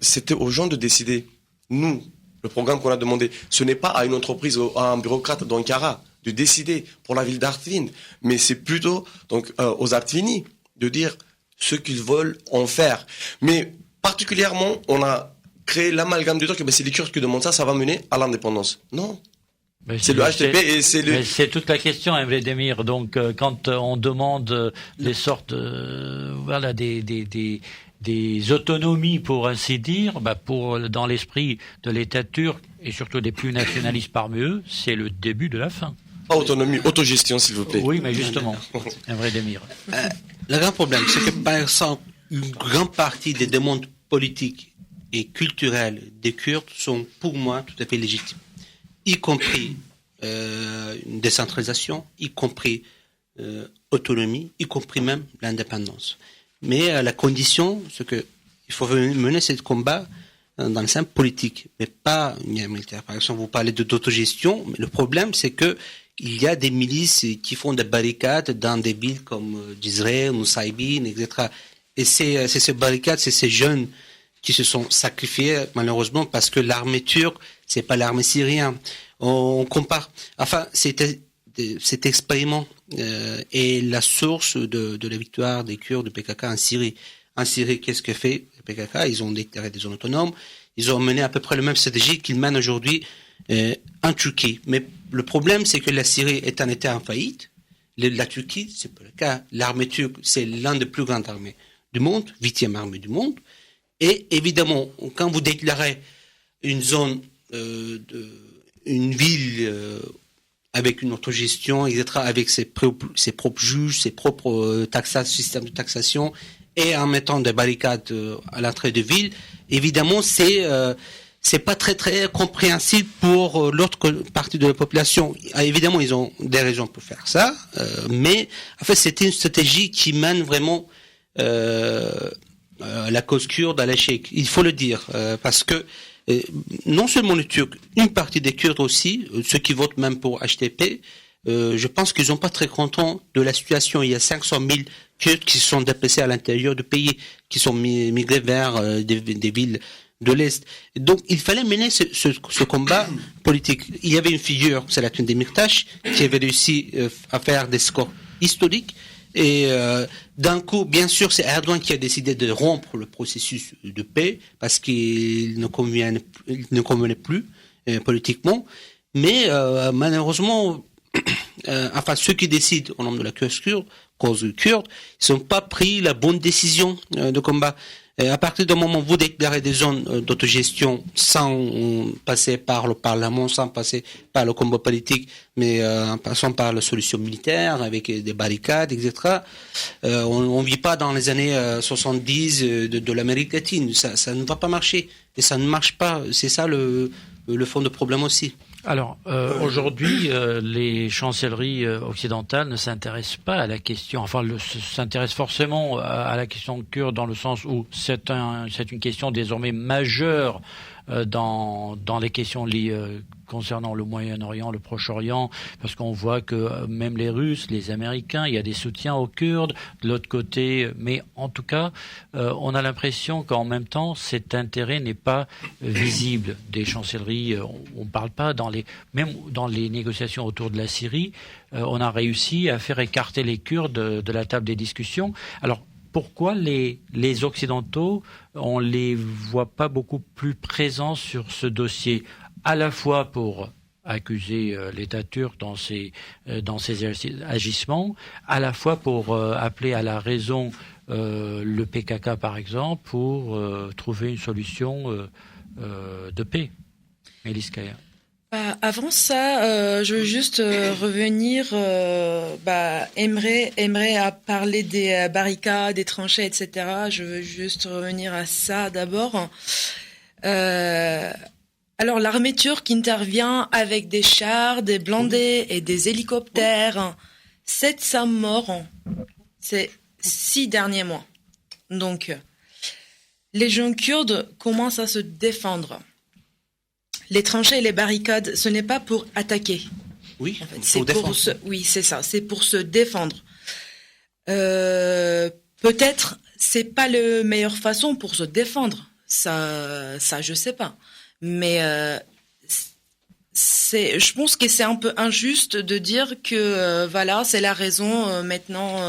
c'était aux gens de décider. Nous, le programme qu'on a demandé, ce n'est pas à une entreprise ou à un bureaucrate d'Ankara de décider pour la ville d'Artvin, mais c'est plutôt donc aux Artvinis de dire ce qu'ils veulent en faire. Mais particulièrement, on a créé l'amalgame de dire que c'est les Kurdes qui demandent ça, ça va mener à l'indépendance. Non. C'est le HDP et c'est le... C'est toute la question, Emre Demir. Donc, quand on demande des sortes, voilà, des autonomies, pour ainsi dire, dans l'esprit de l'État turc et surtout des plus nationalistes parmi eux, c'est le début de la fin. Pas autonomie, autogestion, s'il vous plaît. Oui, mais justement, Emre Demir. Le grand problème, c'est que, par exemple, une grande partie des demandes politiques et culturelles des Kurdes sont, pour moi, tout à fait légitimes, y compris une décentralisation, y compris autonomie, y compris même l'indépendance. Mais la condition, c'est que il faut mener ce combat dans le sens politique, mais pas militaire. Par exemple, vous parlez d'autogestion, mais le problème, c'est que il y a des milices qui font des barricades dans des villes comme Cizre, Nusaybin, etc. Et c'est ces barricades, c'est ces jeunes qui se sont sacrifiés, malheureusement, parce que l'armée turque, c'est pas l'armée syrienne. On compare. Enfin, cet expériment est la source de la victoire des Kurdes de PKK en Syrie. En Syrie, qu'est-ce que fait le PKK? Ils ont déclaré des zones autonomes. Ils ont mené à peu près le même stratégie qu'ils mènent aujourd'hui en Turquie. Mais le problème, c'est que la Syrie est un État en faillite. La Turquie, c'est pas le cas. L'armée turque, c'est l'un des plus grandes armées du monde, 8e armée du monde. Et évidemment, quand vous déclarez une zone, une ville avec une autogestion, etc., avec ses propres juges, ses propres systèmes de taxation, et en mettant des barricades à l'entrée de ville, évidemment, c'est pas très très compréhensible pour l'autre partie de la population. Évidemment, ils ont des raisons pour faire ça, mais en fait, c'était une stratégie qui mène vraiment la cause kurde à l'échec. Il faut le dire, parce que non seulement les Turcs, une partie des Kurdes aussi, ceux qui votent même pour HDP, je pense qu'ils sont pas très contents de la situation. Il y a 500 000 Kurdes qui se sont déplacés à l'intérieur du pays, qui sont migrés vers des villes de l'Est. Donc, il fallait mener ce combat politique. Il y avait une figure, c'est la Demirtas, qui avait réussi à faire des scores historiques. Et d'un coup, bien sûr, c'est Erdogan qui a décidé de rompre le processus de paix parce qu'il ne convenait plus politiquement. Mais malheureusement, enfin, ceux qui décident au nom de la cause kurde, ils n'ont pas pris la bonne décision de combat. À partir du moment où vous déclarez des zones d'autogestion sans passer par le Parlement, sans passer par le combat politique, mais en passant par la solution militaire avec des barricades, etc., on ne vit pas dans les années 70 de l'Amérique latine. Ça ne va pas marcher. Et ça ne marche pas. C'est ça le fond de problème aussi. Alors, aujourd'hui, les chancelleries occidentales ne s'intéressent pas à la question, enfin, s'intéressent forcément à la question kurde dans le sens où c'est une question désormais majeure dans les questions liées concernant le Moyen-Orient, le Proche-Orient, parce qu'on voit que même les Russes, les Américains, il y a des soutiens aux Kurdes de l'autre côté, mais en tout cas, on a l'impression qu'en même temps, cet intérêt n'est pas visible des chancelleries. On ne parle pas même dans les négociations autour de la Syrie, on a réussi à faire écarter les Kurdes de la table des discussions. Alors, pourquoi les Occidentaux, on les voit pas beaucoup plus présents sur ce dossier, à la fois pour accuser l'État turc dans ses agissements, à la fois pour appeler à la raison le PKK par exemple, pour trouver une solution de paix. Melis Kaya. Avant ça, je veux juste revenir. Emre a parlé des barricades, des tranchées, etc. Je veux juste revenir à ça d'abord. Alors, l'armée turque intervient avec des chars, des blindés et des hélicoptères. 700 morts ces 6 derniers mois. Donc, les jeunes Kurdes commencent à se défendre. Les tranchées et les barricades, ce n'est pas pour attaquer. Oui, en fait, c'est ça, c'est pour se défendre. Peut-être c'est pas la meilleure façon pour se défendre. Ça, je sais pas. Mais je pense que c'est un peu injuste de dire que voilà, c'est la raison maintenant.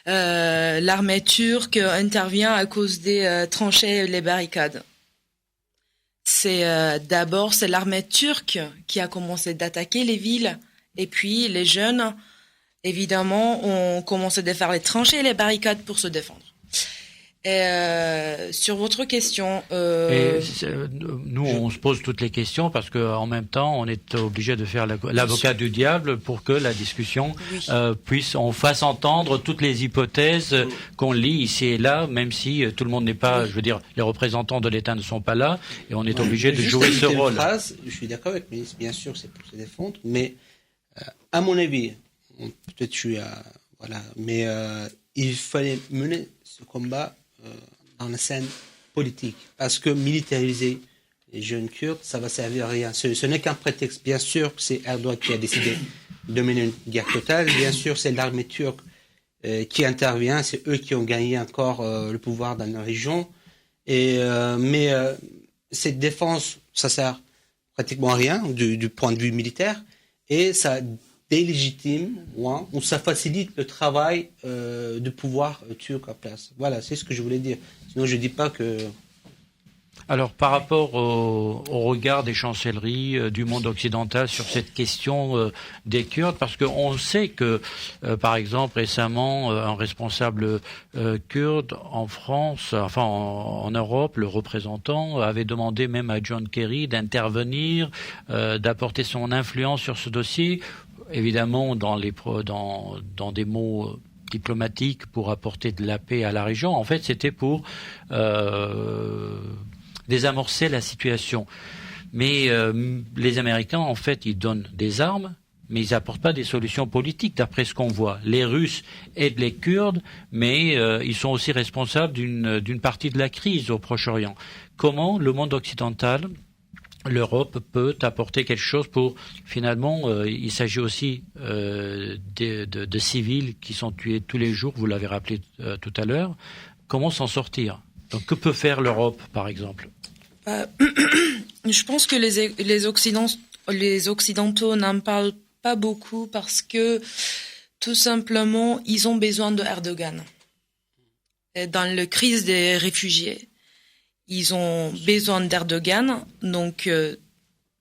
L'armée turque intervient à cause des tranchées et les barricades. D'abord, c'est l'armée turque qui a commencé d'attaquer les villes. Et puis, les jeunes, évidemment, ont commencé à faire les tranchées et les barricades pour se défendre. Et sur votre question... nous, on se pose toutes les questions parce qu'en même temps, on est obligé de faire l'avocat du diable pour que la discussion on fasse entendre toutes les hypothèses qu'on lit ici et là, même si tout le monde n'est pas, je veux dire, les représentants de l'État ne sont pas là, et on est obligé de jouer ce rôle. Je suis d'accord avec le ministre, bien sûr, c'est pour se défendre, mais à mon avis, peut-être je suis voilà, mais il fallait mener ce combat dans la scène politique, parce que militariser les jeunes Kurdes, ça va servir à rien. Ce n'est qu'un prétexte. Bien sûr, c'est Erdogan qui a décidé de mener une guerre totale. Bien sûr, c'est l'armée turque qui intervient. C'est eux qui ont gagné encore le pouvoir dans la région. Mais cette défense, ça sert pratiquement à rien du point de vue militaire, et ça délégitime ou ça facilite le travail du pouvoir turc à place. Voilà, c'est ce que je voulais dire. Sinon, je ne dis pas que... Alors, par rapport au regard des chancelleries du monde occidental sur cette question des Kurdes, parce qu'on sait que, par exemple, récemment, un responsable kurde en France, enfin en Europe, le représentant, avait demandé même à John Kerry d'intervenir, d'apporter son influence sur ce dossier, évidemment dans des mots diplomatiques pour apporter de la paix à la région. En fait, c'était pour désamorcer la situation. Mais les Américains, en fait, ils donnent des armes, mais ils n'apportent pas des solutions politiques, d'après ce qu'on voit. Les Russes aident les Kurdes, mais ils sont aussi responsables d'une partie de la crise au Proche-Orient. Comment le monde occidental, l'Europe, peut apporter quelque chose pour, finalement, il s'agit aussi de civils qui sont tués tous les jours, vous l'avez rappelé tout à l'heure. Comment s'en sortir? Donc, que peut faire l'Europe, par exemple? Je pense que les Occidentaux n'en parlent pas beaucoup parce que, tout simplement, ils ont besoin de Erdogan. Et dans la crise des réfugiés, ils ont besoin d'Erdogan. Donc,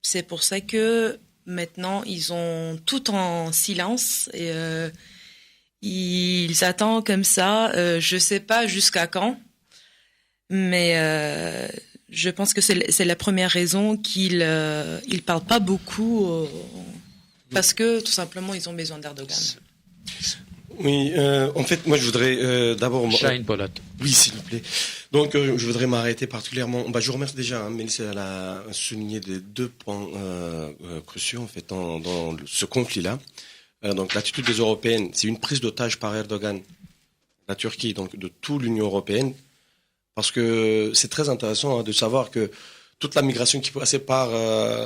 c'est pour ça que maintenant, ils ont tout en silence et ils attendent comme ça. Je ne sais pas jusqu'à quand, mais je pense que c'est la première raison qu'ils ne parlent pas beaucoup parce que tout simplement ils ont besoin d'Erdogan. Oui, en fait, moi je voudrais d'abord... Shine Polat. Oui, s'il vous plaît. Donc, je voudrais m'arrêter particulièrement... je vous remercie déjà, Mélissa, elle a souligné des deux points cruciaux, en fait, dans ce conflit-là. Donc, l'attitude des Européennes, c'est une prise d'otage par Erdogan, la Turquie, donc de toute l'Union européenne, parce que c'est très intéressant de savoir que toute la migration qui passait par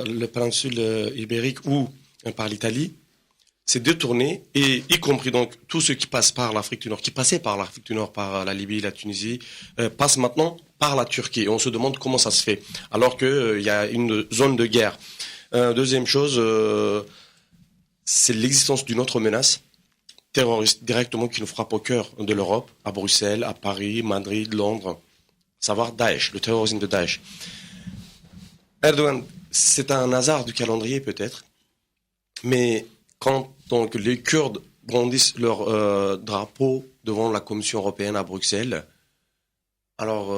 le péninsule ibérique ou par l'Italie, c'est détourné, et y compris donc tous ceux qui passent par l'Afrique du Nord, qui passaient par l'Afrique du Nord, par la Libye, la Tunisie, passent maintenant par la Turquie. Et on se demande comment ça se fait, alors qu'il y a une zone de guerre. Deuxième chose, c'est l'existence d'une autre menace terroriste directement qui nous frappe au cœur de l'Europe, à Bruxelles, à Paris, Madrid, Londres, savoir Daesh, le terrorisme de Daesh. Erdogan, c'est un hasard du calendrier peut-être, mais quand donc les Kurdes brandissent leur drapeau devant la Commission européenne à Bruxelles, alors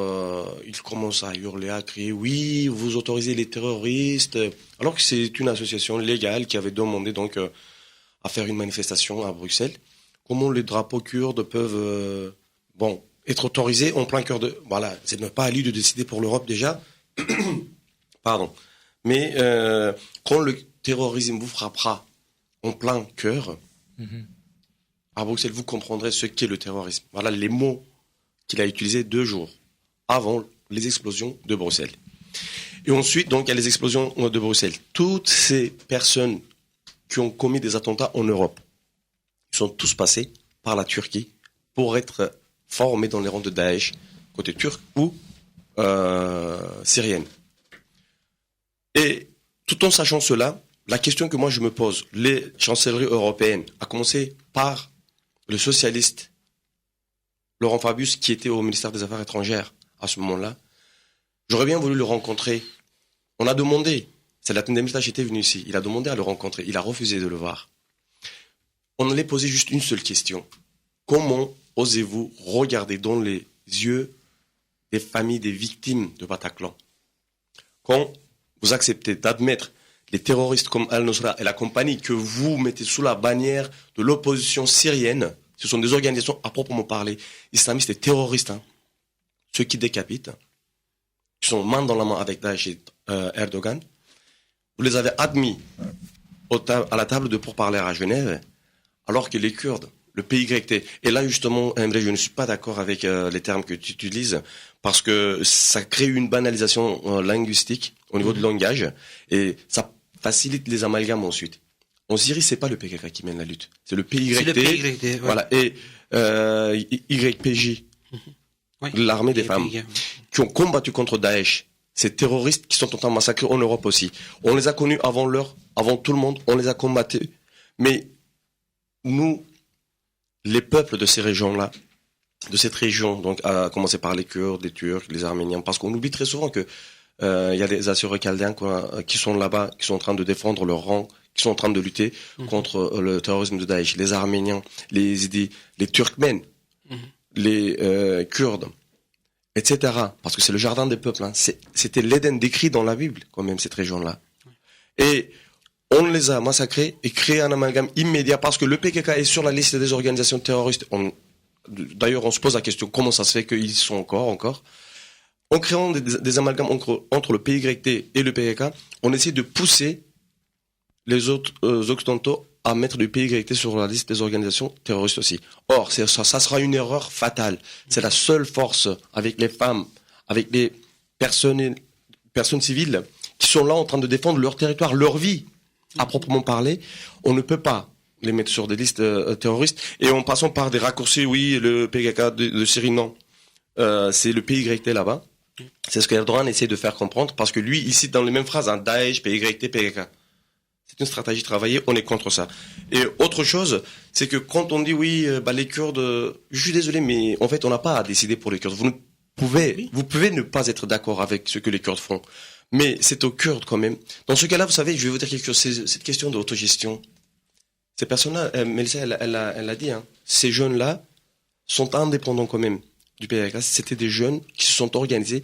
ils commencent à hurler, à crier « Oui, vous autorisez les terroristes », alors que c'est une association légale qui avait demandé donc à faire une manifestation à Bruxelles. Comment les drapeaux kurdes peuvent être autorisés en plein cœur de... Voilà, c'est pas à lui de décider pour l'Europe déjà. Pardon. Mais quand le terrorisme vous frappera en plein cœur, à Bruxelles, vous comprendrez ce qu'est le terrorisme. Voilà les mots qu'il a utilisés 2 jours avant les explosions de Bruxelles. Et ensuite, donc, il y a les explosions de Bruxelles. Toutes ces personnes qui ont commis des attentats en Europe, ils sont tous passés par la Turquie pour être formés dans les rangs de Daesh, côté turc ou syrienne. Et tout en sachant cela, la question que moi je me pose, les chancelleries européennes, à commencer par le socialiste Laurent Fabius, qui était au ministère des Affaires étrangères à ce moment-là, j'aurais bien voulu le rencontrer. On a demandé, Selahattin Demirtas était venu ici, il a demandé à le rencontrer, il a refusé de le voir. On allait poser juste une seule question. Comment osez-vous regarder dans les yeux des familles des victimes de Bataclan quand vous acceptez d'admettre les terroristes comme Al-Nusra et la compagnie que vous mettez sous la bannière de l'opposition syrienne, ce sont des organisations à proprement parler, islamistes et terroristes, ceux qui décapitent, qui sont main dans la main avec Daesh et Erdogan, vous les avez admis à la table de pourparlers à Genève, alors que les Kurdes, le PYT, et là justement, Emre, je ne suis pas d'accord avec les termes que tu utilises, parce que ça crée une banalisation linguistique au niveau du langage, et ça facilite les amalgames ensuite. En Syrie, c'est pas le PKK qui mène la lutte, c'est le PYT, c'est le PYT, ouais. Voilà, et YPJ, Oui. l'armée des femmes, qui ont combattu contre Daesh. Ces terroristes qui sont en train de massacrer en Europe aussi. On les a connus avant tout le monde, on les a combattus. Mais nous, les peuples de ces régions-là, de cette région, donc à commencer par les Kurdes, les Turcs, les Arméniens, parce qu'on oublie très souvent que il y a des Assyro-Chaldéens qui sont là-bas, qui sont en train de défendre leur rang, qui sont en train de lutter contre le terrorisme de Daesh. Les Arméniens, les Yézidis, les Turkmènes, les Kurdes, etc. Parce que c'est le jardin des peuples. C'était l'Éden décrit dans la Bible, quand même, cette région-là. Et on les a massacrés et créé un amalgame immédiat parce que le PKK est sur la liste des organisations terroristes. D'ailleurs, on se pose la question, comment ça se fait qu'ils y sont encore. En créant des amalgames entre le PYT et le PKK, on essaie de pousser les autres occidentaux à mettre le PYT sur la liste des organisations terroristes aussi. Or, ça sera une erreur fatale. C'est la seule force avec les femmes, avec les personnes civiles qui sont là en train de défendre leur territoire, leur vie, à proprement parler. On ne peut pas les mettre sur des listes terroristes. Et en passant par des raccourcis, oui, le PKK de Syrie, non. C'est le PYT là-bas. C'est ce qu'Erdogan essaie de faire comprendre, parce que lui, il cite dans les mêmes phrases, Daesh, PYT, PKK. C'est une stratégie travaillée, on est contre ça. Et autre chose, c'est que quand on dit oui, les Kurdes, je suis désolé, mais en fait, on n'a pas à décider pour les Kurdes. Vous pouvez ne pas être d'accord avec ce que les Kurdes font, mais c'est aux Kurdes quand même. Dans ce cas-là, vous savez, je vais vous dire quelque chose, c'est cette question d'autogestion. Ces personnes-là, Mélissa, elle a dit, hein, ces jeunes-là sont indépendants quand même du PKK. C'était des jeunes qui se sont organisés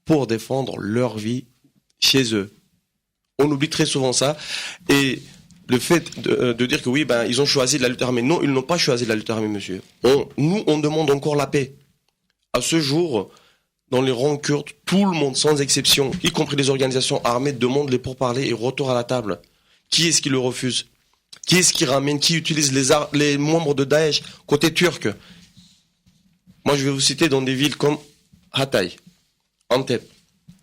pour défendre leur vie chez eux. On oublie très souvent ça. Et le fait de dire que oui, ils ont choisi la lutte armée. Non, ils n'ont pas choisi la lutte armée, monsieur. Nous, on demande encore la paix. À ce jour, dans les rangs kurdes, tout le monde, sans exception, y compris les organisations armées, demandent les pourparlers et retour à la table. Qui est-ce qui le refuse? Qui est-ce qui ramène? Qui utilise les membres de Daesh côté turc? Moi, je vais vous citer dans des villes comme Hatay, Antep,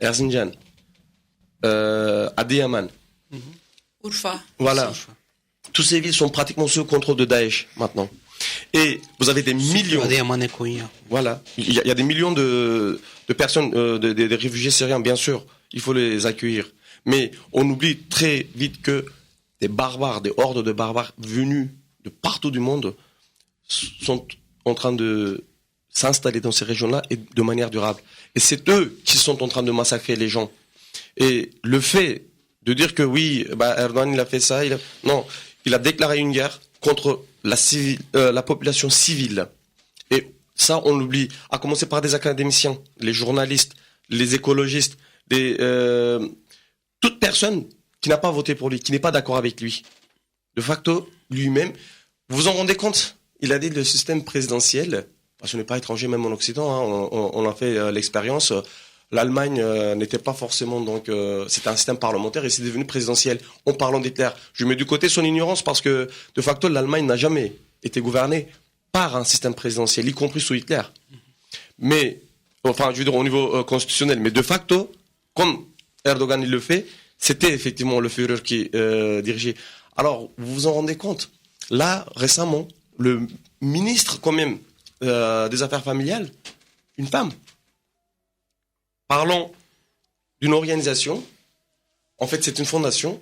Erzincan, Adiyaman. Urfa. Voilà. Toutes ces villes sont pratiquement sous contrôle de Daesh maintenant. Et vous avez des millions. Voilà. Il y a des millions de personnes, des réfugiés syriens, bien sûr. Il faut les accueillir. Mais on oublie très vite que des barbares, des hordes de barbares venus de partout du monde sont en train de s'installer dans ces régions-là et de manière durable. Et c'est eux qui sont en train de massacrer les gens. Et le fait de dire que oui, Erdogan il a fait ça, non, il a déclaré une guerre contre la population civile. Et ça, on l'oublie. À commencer par des académiciens, les journalistes, les écologistes, toute personne qui n'a pas voté pour lui, qui n'est pas d'accord avec lui. De facto, lui-même, vous vous en rendez compte? Il a dit le système présidentiel, parce qu'on n'est pas étranger même en Occident, hein, on a fait l'expérience. L'Allemagne n'était pas forcément c'était un système parlementaire et c'est devenu présidentiel. En parlant d'Hitler, je mets du côté son ignorance parce que de facto l'Allemagne n'a jamais été gouvernée par un système présidentiel, y compris sous Hitler. Mais enfin, je veux dire au niveau constitutionnel, mais de facto, comme Erdogan il le fait, c'était effectivement le Führer qui dirigeait. Alors vous vous en rendez compte? Là récemment, le ministre quand même des Affaires familiales, une femme. Parlons d'une organisation, en fait c'est une fondation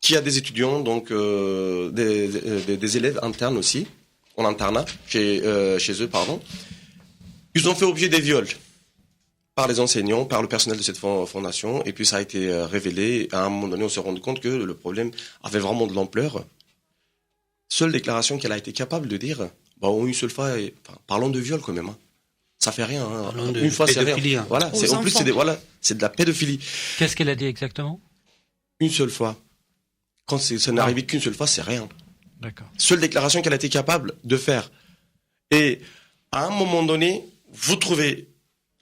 qui a des étudiants, donc des élèves internes aussi, en internat, chez eux, pardon. Ils ont fait objet des viols par les enseignants, par le personnel de cette fondation, et puis ça a été révélé. À un moment donné, on s'est rendu compte que le problème avait vraiment de l'ampleur. Seule déclaration qu'elle a été capable de dire, une seule fois, parlons de viol quand même, hein. Ça fait rien. Hein. Une fois, c'est rien. Voilà. En plus, c'est de la pédophilie. Qu'est-ce qu'elle a dit exactement? Une seule fois. Quand ça n'est arrivé qu'une seule fois, c'est rien. D'accord. Seule déclaration qu'elle a été capable de faire. Et à un moment donné, vous trouvez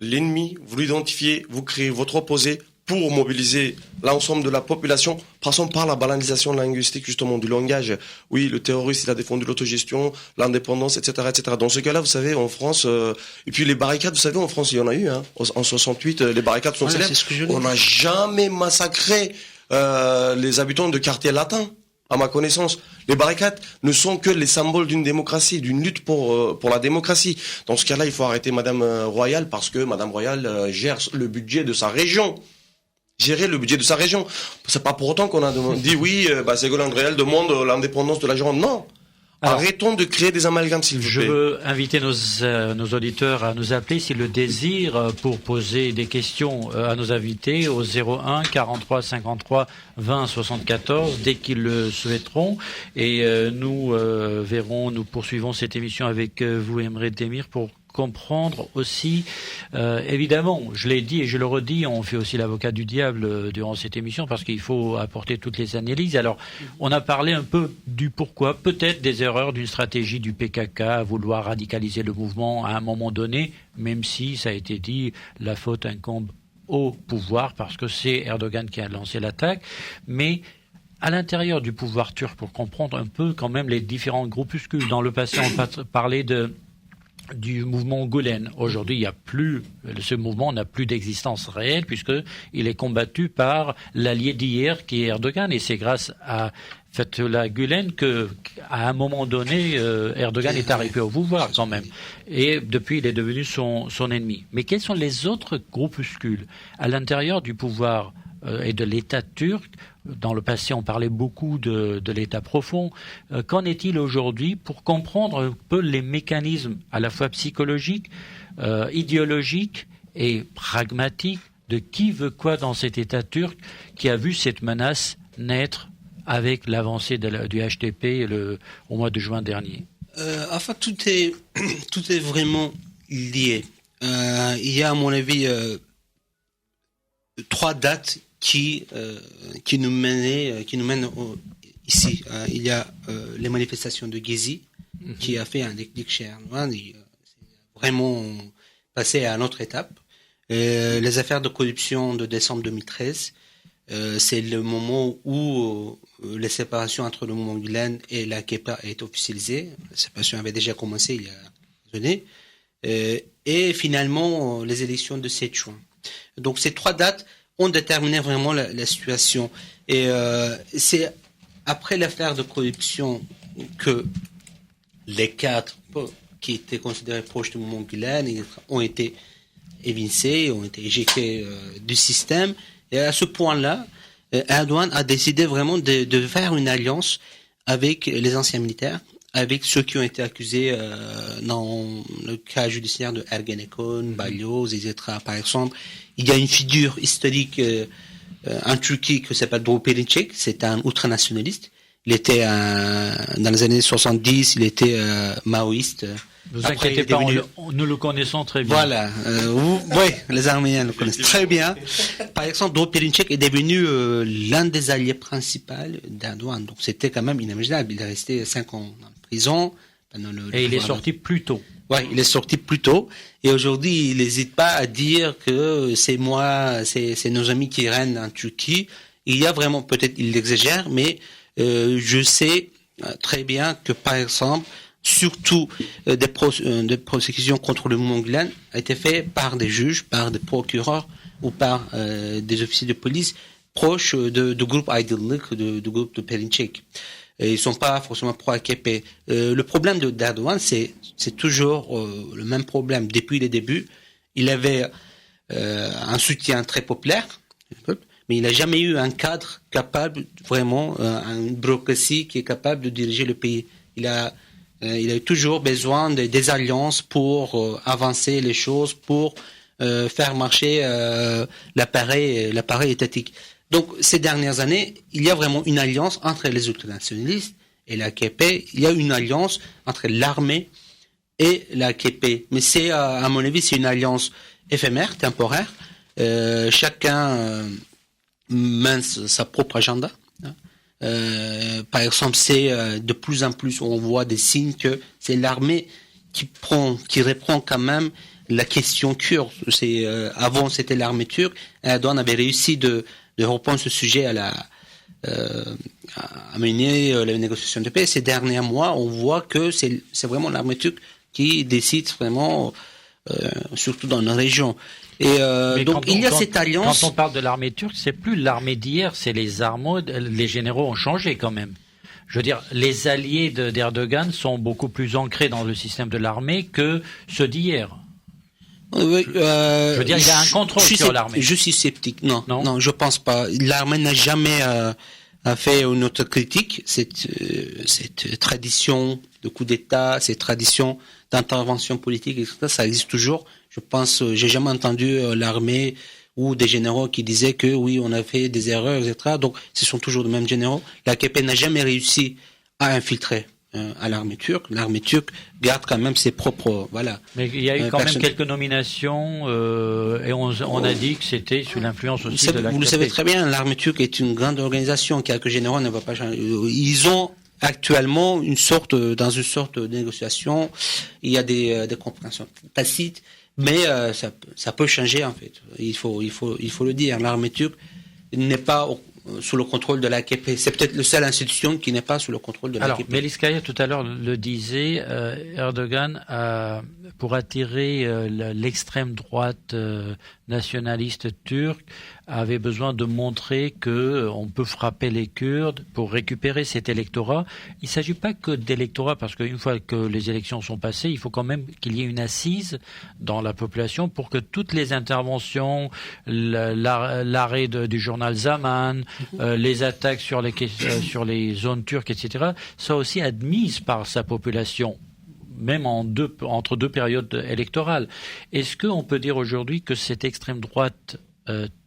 l'ennemi, vous l'identifiez, vous créez votre opposé pour mobiliser l'ensemble de la population, passant par la banalisation linguistique justement du langage. Oui, le terroriste, il a défendu l'autogestion, l'indépendance, etc., etc. Dans ce cas-là, vous savez, en France, et puis les barricades, vous savez, en France, il y en a eu, hein. En 68, les barricades sont célèbres. On n'a jamais massacré les habitants de quartiers latins, à ma connaissance. Les barricades ne sont que les symboles d'une démocratie, d'une lutte pour la démocratie. Dans ce cas-là, il faut arrêter Madame Royal, parce que Madame Royal gère le budget de sa région. Gérer le budget de sa région. C'est pas pour autant qu'on a dit oui, Ségolène Royal demande l'indépendance de la Gironde. Non. Alors, arrêtons de créer des amalgames, s'il vous plaît. Je veux inviter nos auditeurs à nous appeler s'ils le désirent pour poser des questions à nos invités au 01 43 53 20 74 dès qu'ils le souhaiteront. Et nous poursuivons cette émission avec vous, Emre Demir, pour comprendre aussi, évidemment, je l'ai dit et je le redis, on fait aussi l'avocat du diable durant cette émission parce qu'il faut apporter toutes les analyses. Alors, on a parlé un peu du pourquoi, peut-être des erreurs d'une stratégie du PKK à vouloir radicaliser le mouvement à un moment donné, même si, ça a été dit, la faute incombe au pouvoir parce que c'est Erdogan qui a lancé l'attaque. Mais à l'intérieur du pouvoir turc, pour comprendre un peu quand même les différents groupuscules. Dans le passé, on parlait du mouvement Gülen. Aujourd'hui, il y a plus, ce mouvement n'a plus d'existence réelle puisque il est combattu par l'allié d'hier qui est Erdogan, et c'est grâce à Fethullah Gülen que, à un moment donné, Erdogan est arrivé au pouvoir quand même. Et depuis, il est devenu son ennemi. Mais quels sont les autres groupuscules à l'intérieur du pouvoir et de l'État turc? Dans le passé, on parlait beaucoup de l'État profond. Qu'en est-il aujourd'hui pour comprendre un peu les mécanismes à la fois psychologiques, idéologiques et pragmatiques de qui veut quoi dans cet État turc qui a vu cette menace naître avec l'avancée du HDP au mois de juin dernier? Enfin, tout est vraiment lié. Il y a, à mon avis, 3 dates qui nous mènent ici. Il y a les manifestations de Gezi, qui a fait un déclic chez Erdogan. C'est vraiment passé à une autre étape. Les affaires de corruption de décembre 2013, c'est le moment où les séparations entre le mouvement Gülen et l'AKP est officialisée. La séparation avait déjà commencé il y a des années. Et finalement, les élections de 7 juin. Donc ces 3 dates ont déterminé vraiment la situation. Et c'est après l'affaire de corruption que les 4 qui étaient considérés proches du mouvement Gülen ont été évincés, ont été éjectés du système. Et à ce point-là, Erdogan a décidé vraiment de faire une alliance avec les anciens militaires, avec ceux qui ont été accusés dans le cas judiciaire de Ergenekon, Balyoz, etc. Par exemple, il y a une figure historique en Turquie qui s'appelle Doğu Perinçek, c'est un ultranationaliste. Il était dans les années 70, il était maoïste. Ne vous inquiétez pas, nous le connaissons très bien. Voilà, oui, les Arméniens le connaissent très bien. Par exemple, Doğu Perinçek est devenu l'un des alliés principaux d'Erdogan. Donc c'était quand même inimaginable. Il est resté 5 ans en prison. Et il est sorti plus tôt. Oui, il est sorti plus tôt. Et aujourd'hui, il n'hésite pas à dire que c'est moi, c'est nos amis qui règnent en Turquie. Il y a vraiment, peut-être il l'exagère, mais je sais très bien que, par exemple, surtout des prosécutions contre le mouvement Gülen a été fait par des juges, par des procureurs ou par des officiers de police proches du groupe Aydınlık, du groupe de Perinçek. Et ils sont pas forcément pro-AKP. Le problème d'Erdogan, c'est toujours le même problème. Depuis les débuts, il avait un soutien très populaire, mais il n'a jamais eu un cadre capable, vraiment, une bureaucratie qui est capable de diriger le pays. Il a toujours besoin des alliances pour avancer les choses, pour faire marcher l'appareil étatique. Donc, ces dernières années, il y a vraiment une alliance entre les ultranationalistes et l'AKP. Il y a une alliance entre l'armée et l'AKP. Mais c'est, à mon avis, c'est une alliance éphémère, temporaire. Chacun mène sa propre agenda. Par exemple, c'est de plus en plus, on voit des signes que c'est l'armée qui reprend quand même la question kurde. Avant, c'était l'armée turque. Erdogan avait réussi de reprendre ce sujet à mener la négociation de paix. Ces derniers mois, on voit que c'est vraiment l'armée turque qui décide vraiment, surtout dans nos régions. Et donc il y a cette alliance. Quand on parle de l'armée turque, c'est plus l'armée d'hier, c'est les armes. Les généraux ont changé quand même. Je veux dire, les alliés d'Erdogan sont beaucoup plus ancrés dans le système de l'armée que ceux d'hier. Oui, je veux dire, il y a un contrôle sur l'armée. Je suis sceptique. Non, je pense pas. L'armée n'a jamais fait une autre critique. Cette tradition de coup d'État, cette tradition d'intervention politique, etc., ça existe toujours. Je pense, j'ai jamais entendu l'armée ou des généraux qui disaient que oui, on a fait des erreurs, etc. Donc, ce sont toujours les mêmes généraux. L'AKP n'a jamais réussi à infiltrer à l'armée turque. L'armée turque garde quand même ses propres, voilà. Mais il y a eu quand même quelques nominations et on a dit que c'était sous l'influence aussi de l'AKP. Vous le savez très bien, l'armée turque est une grande organisation. Quelques généraux ne vont pas changer. Ils ont actuellement dans une sorte de négociation. Il y a des compréhensions tacites, mais ça peut changer en fait. Il faut le dire. L'armée turque n'est pas sous le contrôle de l'AKP. C'est peut-être la seule institution qui n'est pas sous le contrôle de l'AKP. Alors, Melis Kaya, tout à l'heure, le disait, Erdogan, pour attirer l'extrême droite nationaliste turque, avait besoin de montrer que on peut frapper les Kurdes pour récupérer cet électorat. Il ne s'agit pas que d'électorat, parce qu'une fois que les élections sont passées, il faut quand même qu'il y ait une assise dans la population pour que toutes les interventions, l'arrêt du journal Zaman, les attaques sur les zones turques, etc., soient aussi admises par sa population, même entre deux périodes électorales. Est-ce qu'on peut dire aujourd'hui que cette extrême droite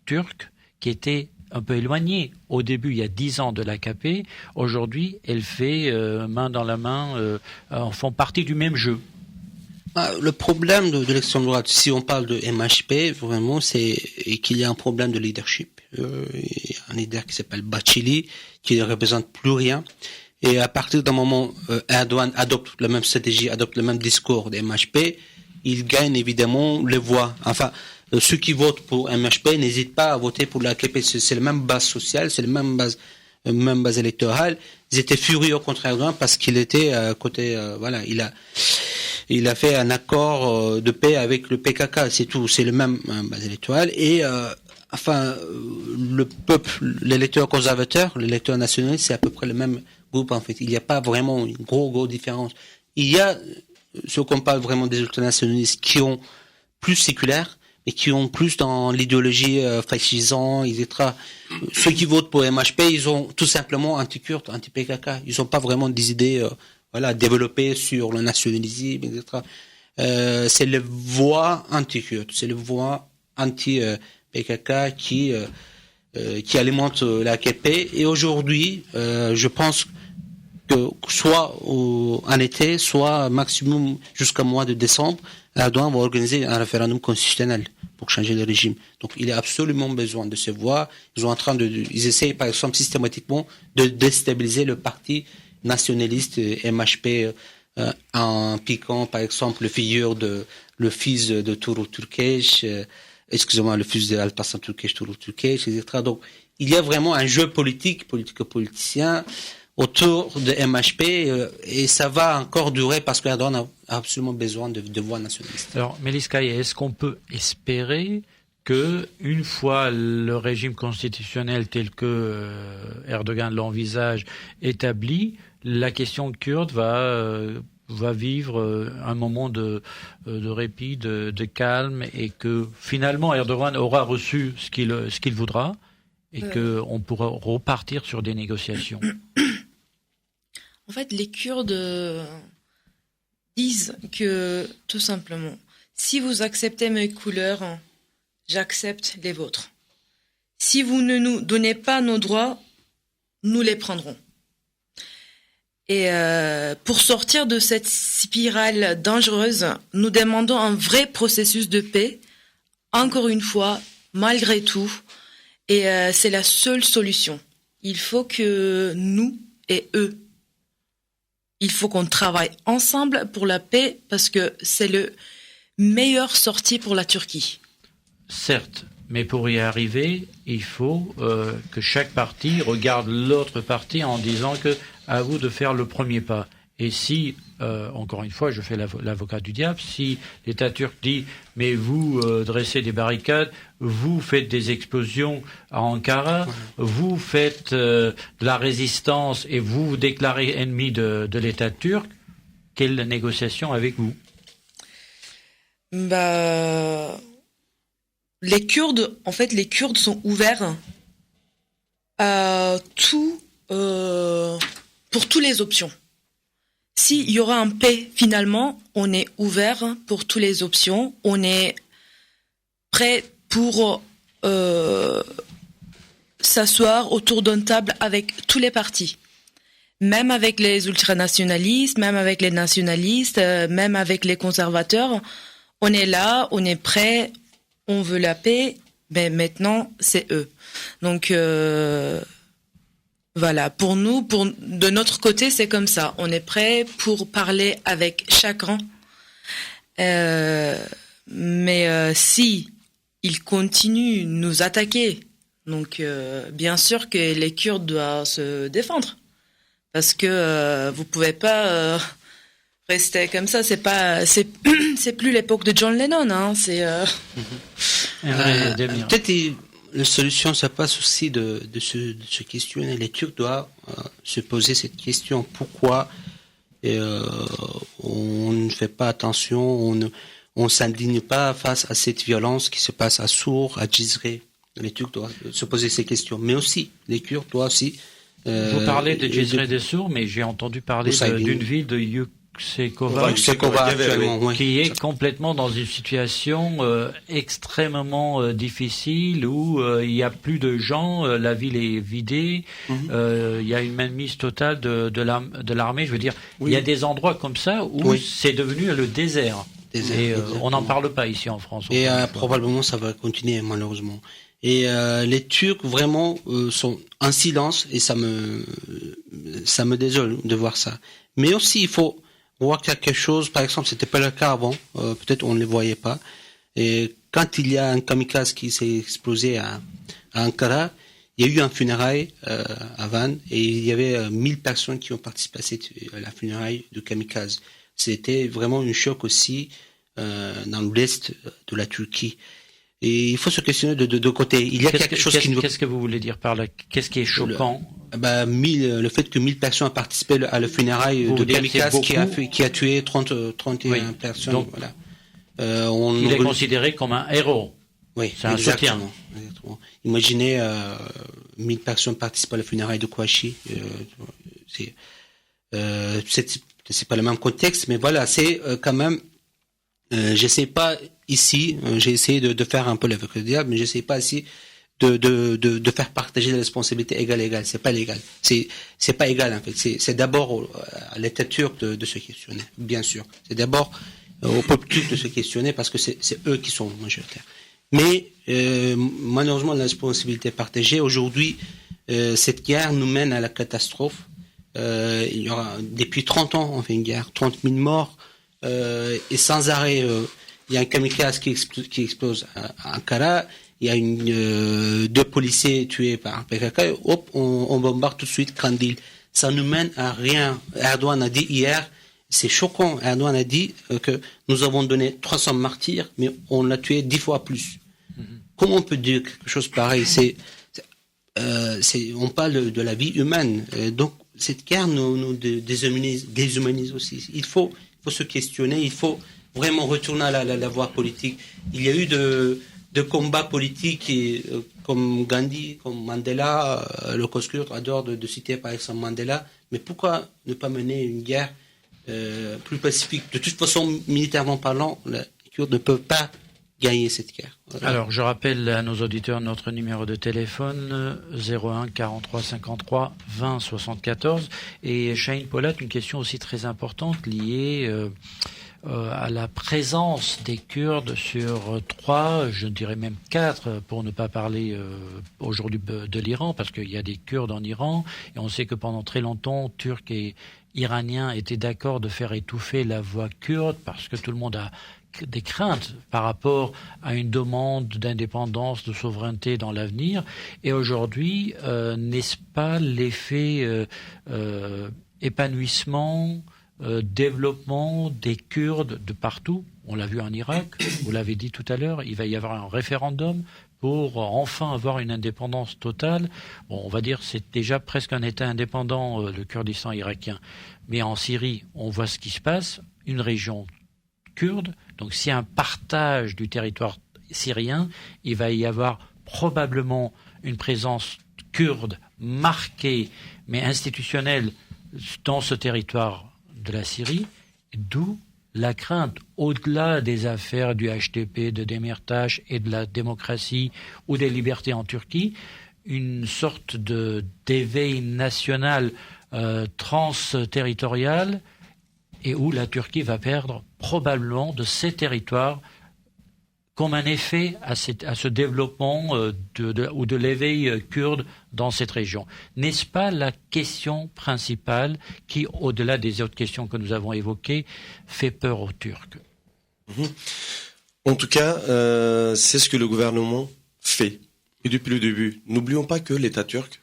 turque, qui était un peu éloignée au début, il y a 10 ans, de l'AKP, aujourd'hui, elle fait main dans la main, font partie du même jeu? Le problème de l'extrême droite, si on parle de MHP, vraiment, c'est qu'il y a un problème de leadership. Il y a un leader qui s'appelle Bachili, qui ne représente plus rien. Et à partir d'un moment, Erdogan adopte la même stratégie, adopte le même discours des MHP, il gagne évidemment les voix. Enfin, ceux qui votent pour MHP n'hésitent pas à voter pour l'AKP. C'est la même base sociale, c'est la même base électorale. Ils étaient furieux contre Erdogan parce qu'il était à côté, il a fait un accord de paix avec le PKK, c'est tout, c'est le même base électorale. Et le peuple, l'électeur conservateur, l'électeur nationaliste, c'est à peu près le même groupe en fait. Il n'y a pas vraiment une grosse différence. Il y a ceux qu'on parle vraiment des ultranationalistes qui ont plus séculaire et qui ont plus dans l'idéologie fascisante, etc. Ceux qui votent pour MHP, ils ont tout simplement anti-Kurdes, anti-PKK. Ils n'ont pas vraiment des idées développées sur le nationalisme, etc. C'est les voix anti-Kurdes, c'est les voix anti-PKK qui alimentent l'AKP. Et aujourd'hui, je pense que soit en été, soit maximum jusqu'au mois de décembre, Erdogan va organiser un référendum constitutionnel pour changer le régime. Donc il a absolument besoin de ces voix. Ils essayent par exemple systématiquement de déstabiliser le parti nationaliste MHP en piquant par exemple le fils de Tuğrul Türkeş, le fils de Alparslan Türkeş, Tuğrul Türkeş, etc. Donc il y a vraiment un jeu politico-politicien autour de MHP et ça va encore durer parce qu'Erdogan a absolument besoin de voix nationalistes. Alors, Melis Kaya, est-ce qu'on peut espérer que, une fois le régime constitutionnel tel que Erdogan l'envisage établi, la question kurde va vivre un moment de répit, de calme, et que finalement Erdogan aura reçu ce qu'il voudra et qu'on pourra repartir sur des négociations? En fait, les Kurdes disent que, tout simplement, si vous acceptez mes couleurs, j'accepte les vôtres. Si vous ne nous donnez pas nos droits, nous les prendrons. Et pour sortir de cette spirale dangereuse, nous demandons un vrai processus de paix, encore une fois, malgré tout. Et c'est la seule solution. Il faut que nous et eux, il faut qu'on travaille ensemble pour la paix parce que c'est le meilleur sortie pour la Turquie. Certes, mais pour y arriver, il faut que chaque parti regarde l'autre parti en disant que à vous de faire le premier pas. Et si, encore une fois, je fais l'avocat du diable, si l'État turc dit « mais vous dressez des barricades, vous faites des explosions à Ankara, vous faites de la résistance et vous vous déclarez ennemi de l'État turc », quelle négociation avec vous? Les Kurdes sont ouverts à tout, pour toutes les options. S'il y aura un paix, finalement, on est ouvert pour toutes les options. On est prêt pour s'asseoir autour d'une table avec tous les partis. Même avec les ultranationalistes, même avec les nationalistes, même avec les conservateurs. On est là, on est prêt, on veut la paix, mais maintenant, c'est eux. Donc... voilà, pour nous, de notre côté, c'est comme ça. On est prêt pour parler avec chacun. Mais si ils continuent de nous attaquer, Donc, bien sûr que les Kurdes doivent se défendre. Parce que vous pouvez pas rester comme ça. C'est plus l'époque de John Lennon. Hein. Peut-être la solution, ça passe aussi de se questionner. Les Turcs doivent se poser cette question. Pourquoi on ne fait pas attention, on ne s'indigne pas face à cette violence qui se passe à Sour, à Cizre. Les Turcs doivent se poser ces questions. Mais aussi, les Kurdes doivent aussi... Vous parlez de Cizre et de Sour, mais j'ai entendu parler d'une ville de Yüksekova, qui est complètement dans une situation extrêmement difficile où il y a plus de gens, la ville est vidée, il y a une mainmise totale de l'armée. Je veux dire, il y a des endroits comme ça où c'est devenu le désert. Et on n'en parle pas ici en France. Et probablement ça va continuer malheureusement. Et les Turcs vraiment sont en silence et ça me désole de voir ça. Mais aussi il faut voir quelque chose. Par exemple, c'était pas le cas avant. Peut-être on ne les voyait pas. Et quand il y a un kamikaze qui s'est explosé à Ankara, il y a eu un funérail à Van et il y avait 1000 personnes qui ont participé à la funéraille du kamikaze. C'était vraiment un choc aussi dans l'est de la Turquie. Et il faut se questionner de deux côtés. Il y a quelque chose qui nous... Qu'est-ce que vous voulez dire par là? Qu'est-ce qui est choquant? Le fait que 1000 personnes ont participé à la funéraille de kamikaze qui a tué 31 personnes. Donc, voilà. Il est considéré comme un héros. Oui, c'est un soutien. Exactement. Imaginez 1000 personnes participent à la funéraille de Kouachi. C'est pas le même contexte, mais voilà, c'est quand même. J'essaie pas ici. J'ai essayé de faire un peu l'aveugle du diable, mais j'essaie pas ici de faire partager la responsabilité égale. C'est pas légal. C'est pas égal en fait. C'est d'abord à l'État turc de se questionner, bien sûr. C'est d'abord au peuple turc de se questionner parce que c'est eux qui sont majoritaires. Mais malheureusement, la responsabilité est partagée. Aujourd'hui, cette guerre nous mène à la catastrophe. Il y aura depuis 30 ans, on fait une guerre, 30 000 morts, et sans arrêt, il y a un kamikaze qui explose à Ankara. Il y a 2 policiers tués par un PKK. Hop, on bombarde tout de suite Kandil. Ça nous mène à rien. Erdogan a dit hier, c'est choquant. Erdogan a dit que nous avons donné 300 martyrs, mais on l'a tué 10 fois plus. Comment on peut dire quelque chose pareil? On parle de la vie humaine. Donc cette guerre nous déshumanise aussi. Il faut se questionner. Il faut vraiment retourner à la voie politique. Il y a eu de combats politiques comme Gandhi, comme Mandela. Le cause kurde adore de citer par exemple Mandela. Mais pourquoi ne pas mener une guerre plus pacifique? De toute façon, militairement parlant, les Kurdes ne peuvent pas gagner cette guerre. Voilà. Alors, je rappelle à nos auditeurs notre numéro de téléphone 01 43 53 20 74. Et Chahine Polat, une question aussi très importante liée à la présence des Kurdes sur 3, je dirais même 4, pour ne pas parler aujourd'hui de l'Iran, parce qu'il y a des Kurdes en Iran, et on sait que pendant très longtemps, Turcs et Iraniens étaient d'accord de faire étouffer la voix kurde, parce que tout le monde a des craintes par rapport à une demande d'indépendance, de souveraineté dans l'avenir. Et aujourd'hui, n'est-ce pas l'effet épanouissement, développement des Kurdes de partout? On l'a vu en Irak, vous l'avez dit tout à l'heure, il va y avoir un référendum pour enfin avoir une indépendance totale. Bon, on va dire c'est déjà presque un État indépendant, le Kurdistan irakien. Mais en Syrie, on voit ce qui se passe, une région kurde. Donc s'il y a un partage du territoire syrien, il va y avoir probablement une présence kurde marquée, mais institutionnelle, dans ce territoire de la Syrie, d'où la crainte, au-delà des affaires du HDP, de Demirtas et de la démocratie ou des libertés en Turquie, une sorte d'éveil national transterritorial, et où la Turquie va perdre probablement de ses territoires comme un effet à ce développement ou de l'éveil kurde dans cette région. N'est-ce pas la question principale qui, au-delà des autres questions que nous avons évoquées, fait peur aux Turcs? En tout cas, c'est ce que le gouvernement fait. et depuis le début, n'oublions pas que l'État turc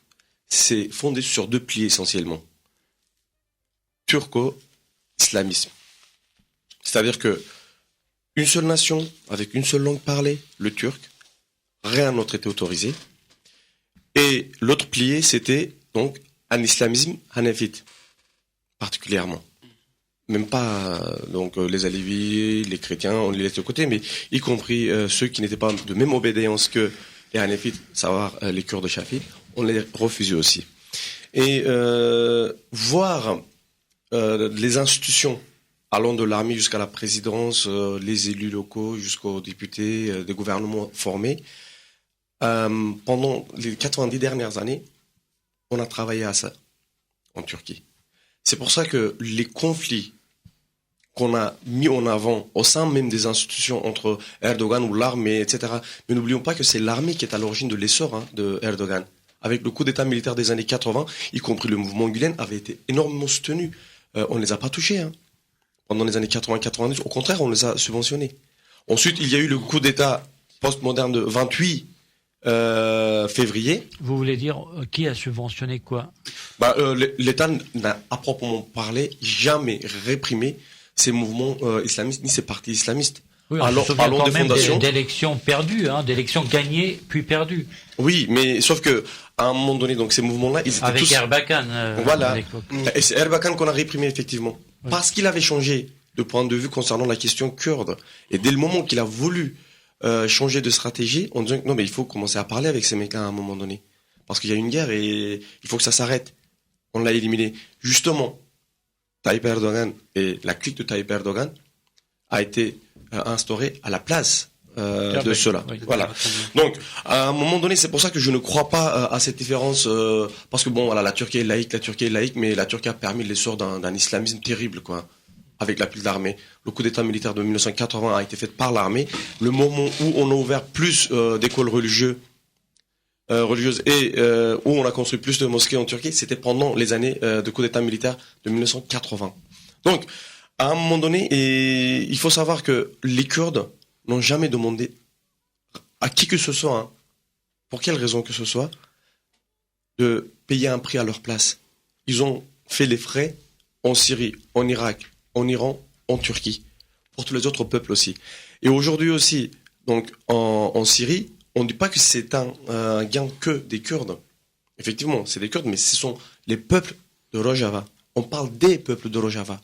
s'est fondé sur 2 piliers essentiellement. Turco-islamisme. C'est-à-dire que une seule nation, avec une seule langue parlée, le turc, rien d'autre était autorisé. Et l'autre pilier, c'était donc un islamisme hanafite, particulièrement. Même pas donc les alévis, les chrétiens, on les laisse de côté, mais y compris ceux qui n'étaient pas de même obédience que les hanafites, savoir les Kurdes chafites, on les refusait aussi. Et voir les institutions allant de l'armée jusqu'à la présidence, les élus locaux jusqu'aux députés, des gouvernements formés, pendant les 90 dernières années, on a travaillé à ça en Turquie. C'est pour ça que les conflits qu'on a mis en avant au sein même des institutions entre Erdogan ou l'armée, etc. Mais n'oublions pas que c'est l'armée qui est à l'origine de l'essor de Erdogan. Avec le coup d'état militaire des années 80, y compris le mouvement Gülen, avait été énormément soutenu. On ne les a pas touchés. Pendant les années 80-90, au contraire, on les a subventionnés. Ensuite, il y a eu le coup d'état post-moderne de 28 février. Vous voulez dire qui a subventionné quoi? L'État n'a à proprement parler jamais réprimé ces mouvements islamistes ni ces partis islamistes. Oui, on se souvient quand même d'élections perdues, d'élections gagnées puis perdues. Oui, mais sauf que à un moment donné, donc ces mouvements-là, ils étaient avec tous... Erbakan. Voilà. Et c'est Erbakan qu'on a réprimé effectivement, parce qu'il avait changé de point de vue concernant la question kurde. Et dès le moment qu'il a voulu changer de stratégie, en disant que non, mais il faut commencer à parler avec ces mecs-là à un moment donné, parce qu'il y a une guerre et il faut que ça s'arrête. On l'a éliminé. Justement, Tayyip Erdogan et la clique de Tayyip Erdogan a été instaurée à la place de cela. Oui, voilà. Donc, à un moment donné, c'est pour ça que je ne crois pas à cette différence, parce que bon, voilà, la Turquie est laïque, mais la Turquie a permis l'essor d'un islamisme terrible, quoi, avec l'appui de l'armée. Le coup d'état militaire de 1980 a été fait par l'armée. Le moment où on a ouvert plus d'écoles religieuses et où on a construit plus de mosquées en Turquie, c'était pendant les années de coup d'état militaire de 1980. Donc, à un moment donné, il faut savoir que les Kurdes n'ont jamais demandé à qui que ce soit, pour quelle raison que ce soit, de payer un prix à leur place. Ils ont fait les frais en Syrie, en Irak, en Iran, en Turquie, pour tous les autres peuples aussi. Et aujourd'hui aussi, donc en Syrie, on ne dit pas que c'est un gain que des Kurdes. Effectivement, c'est des Kurdes, mais ce sont les peuples de Rojava. On parle des peuples de Rojava.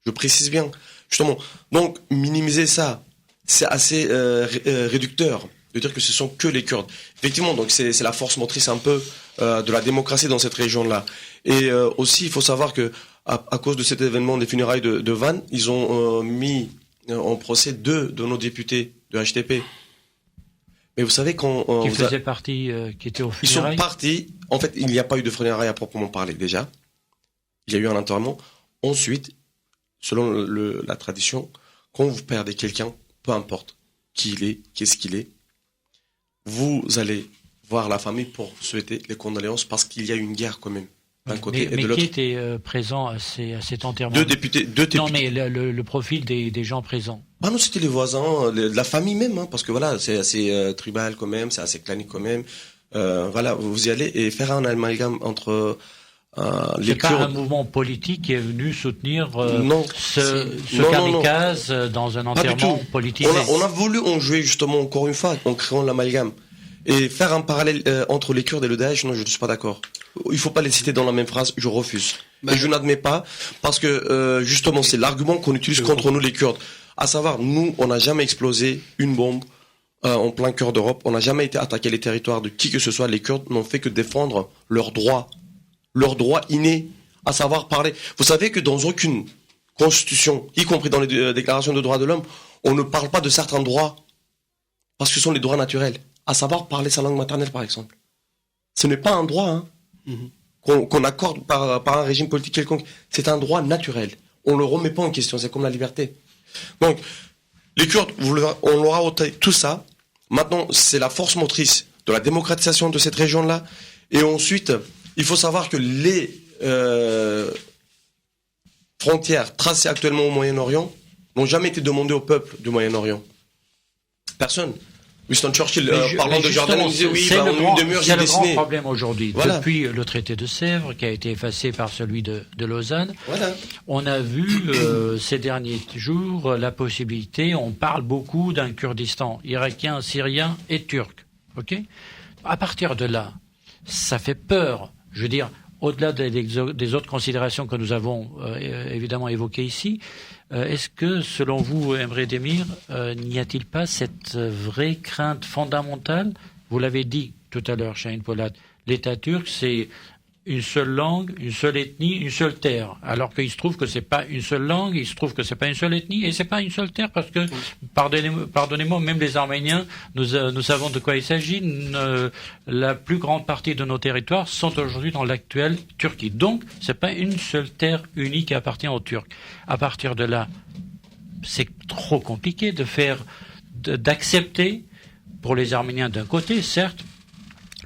Je précise bien, justement. Donc, minimiser ça, c'est assez réducteur de dire que ce sont que les Kurdes. Effectivement, donc c'est la force motrice un peu de la démocratie dans cette région-là. Et aussi, il faut savoir que à cause de cet événement des funérailles de Van, ils ont mis en procès 2 de nos députés de HDP. Mais vous savez quand qui faisaient partie, qui étaient aux funérailles. Ils sont partis. En fait, il n'y a pas eu de funérailles à proprement parler déjà. Il y a eu un enterrement. Ensuite, selon la tradition, quand vous perdez quelqu'un, peu importe qui il est, qu'est-ce qu'il est, vous allez voir la famille pour souhaiter les condoléances parce qu'il y a une guerre quand même d'un côté et de l'autre. Mais qui était présent à cet enterrement? Deux députés. Non, mais le profil des gens présents. Ah non, c'était les voisins, la famille même, parce que voilà, c'est assez tribal quand même, c'est assez clanique quand même. Voilà, vous y allez et faire un amalgame entre les c'est Kurdes. Pas un mouvement politique qui est venu soutenir ce non, kamikaze dans un enterrement politique. On a voulu en jouer justement encore une fois en créant l'amalgame et faire un parallèle entre les Kurdes et le Daesh. Non, je ne suis pas d'accord. Il faut pas les citer dans la même phrase. Je refuse. Et je n'admets pas parce que justement c'est l'argument qu'on utilise contre nous les Kurdes. À savoir, nous, on n'a jamais explosé une bombe en plein cœur d'Europe. On n'a jamais été attaquer les territoires de qui que ce soit. Les Kurdes n'ont fait que défendre leurs droits innés, à savoir parler. Vous savez que dans aucune constitution, y compris dans les déclarations de droits de l'homme, on ne parle pas de certains droits parce que ce sont les droits naturels, à savoir parler sa langue maternelle par exemple. Ce n'est pas un droit qu'on accorde par un régime politique quelconque. C'est un droit naturel. On ne le remet pas en question, c'est comme la liberté. Donc, les Kurdes, on leur a ôté tout ça. Maintenant, c'est la force motrice de la démocratisation de cette région-là. Et ensuite, il faut savoir que les frontières tracées actuellement au Moyen-Orient n'ont jamais été demandées au peuple du Moyen-Orient. Personne. Winston Churchill, Mais parlant de justement, Jordanie, il disait oui, c'est en le grand, une demi-heure, c'est j'ai le grand dessiné. problème aujourd'hui. Voilà. Depuis le traité de Sèvres, qui a été effacé par celui de Lausanne, Voilà. on a vu ces derniers jours la possibilité, on parle beaucoup d'un Kurdistan irakien, syrien et turc. Ok ? À partir de là, ça fait peur. Je veux dire, au-delà des autres considérations que nous avons évidemment évoquées ici, est-ce que, selon vous, Emre Demir, n'y a-t-il pas cette vraie crainte fondamentale ? Vous l'avez dit tout à l'heure, Şahin Polat, l'État turc, c'est une seule langue, une seule ethnie, une seule terre. Alors qu'il se trouve que c'est pas une seule langue, il se trouve que c'est pas une seule ethnie et c'est pas une seule terre parce que, pardonnez-moi, même les Arméniens, nous savons de quoi il s'agit. La plus grande partie de nos territoires sont aujourd'hui dans l'actuelle Turquie. Donc, c'est pas une seule terre unique qui appartient aux Turcs. À partir de là, c'est trop compliqué d'accepter pour les Arméniens d'un côté, certes,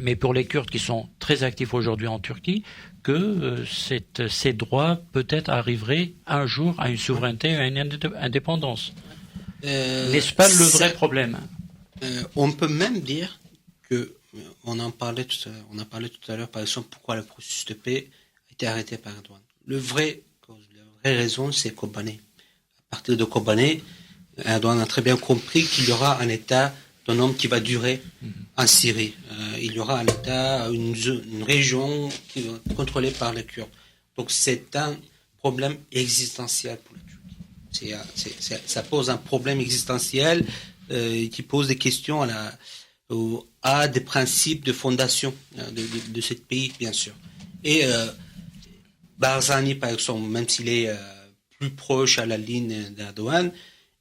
mais pour les Kurdes qui sont très actifs aujourd'hui en Turquie, que ces droits peut-être arriveraient un jour à une souveraineté, à une indépendance. N'est-ce pas le vrai problème ? On peut même dire que, on a parlé tout à l'heure, par exemple, pourquoi le processus de paix a été arrêté par Erdogan. La vraie raison, c'est Kobané. À partir de Kobané, Erdogan a très bien compris qu'il y aura un État homme qui va durer en Syrie. Il y aura un État, une région qui va être contrôlée par les Kurdes. Donc c'est un problème existentiel pour la Turquie. Ça pose un problème existentiel qui pose des questions à des principes de fondation de ce pays, bien sûr. Et Barzani, par exemple, même s'il est plus proche à la ligne d'Erdogan,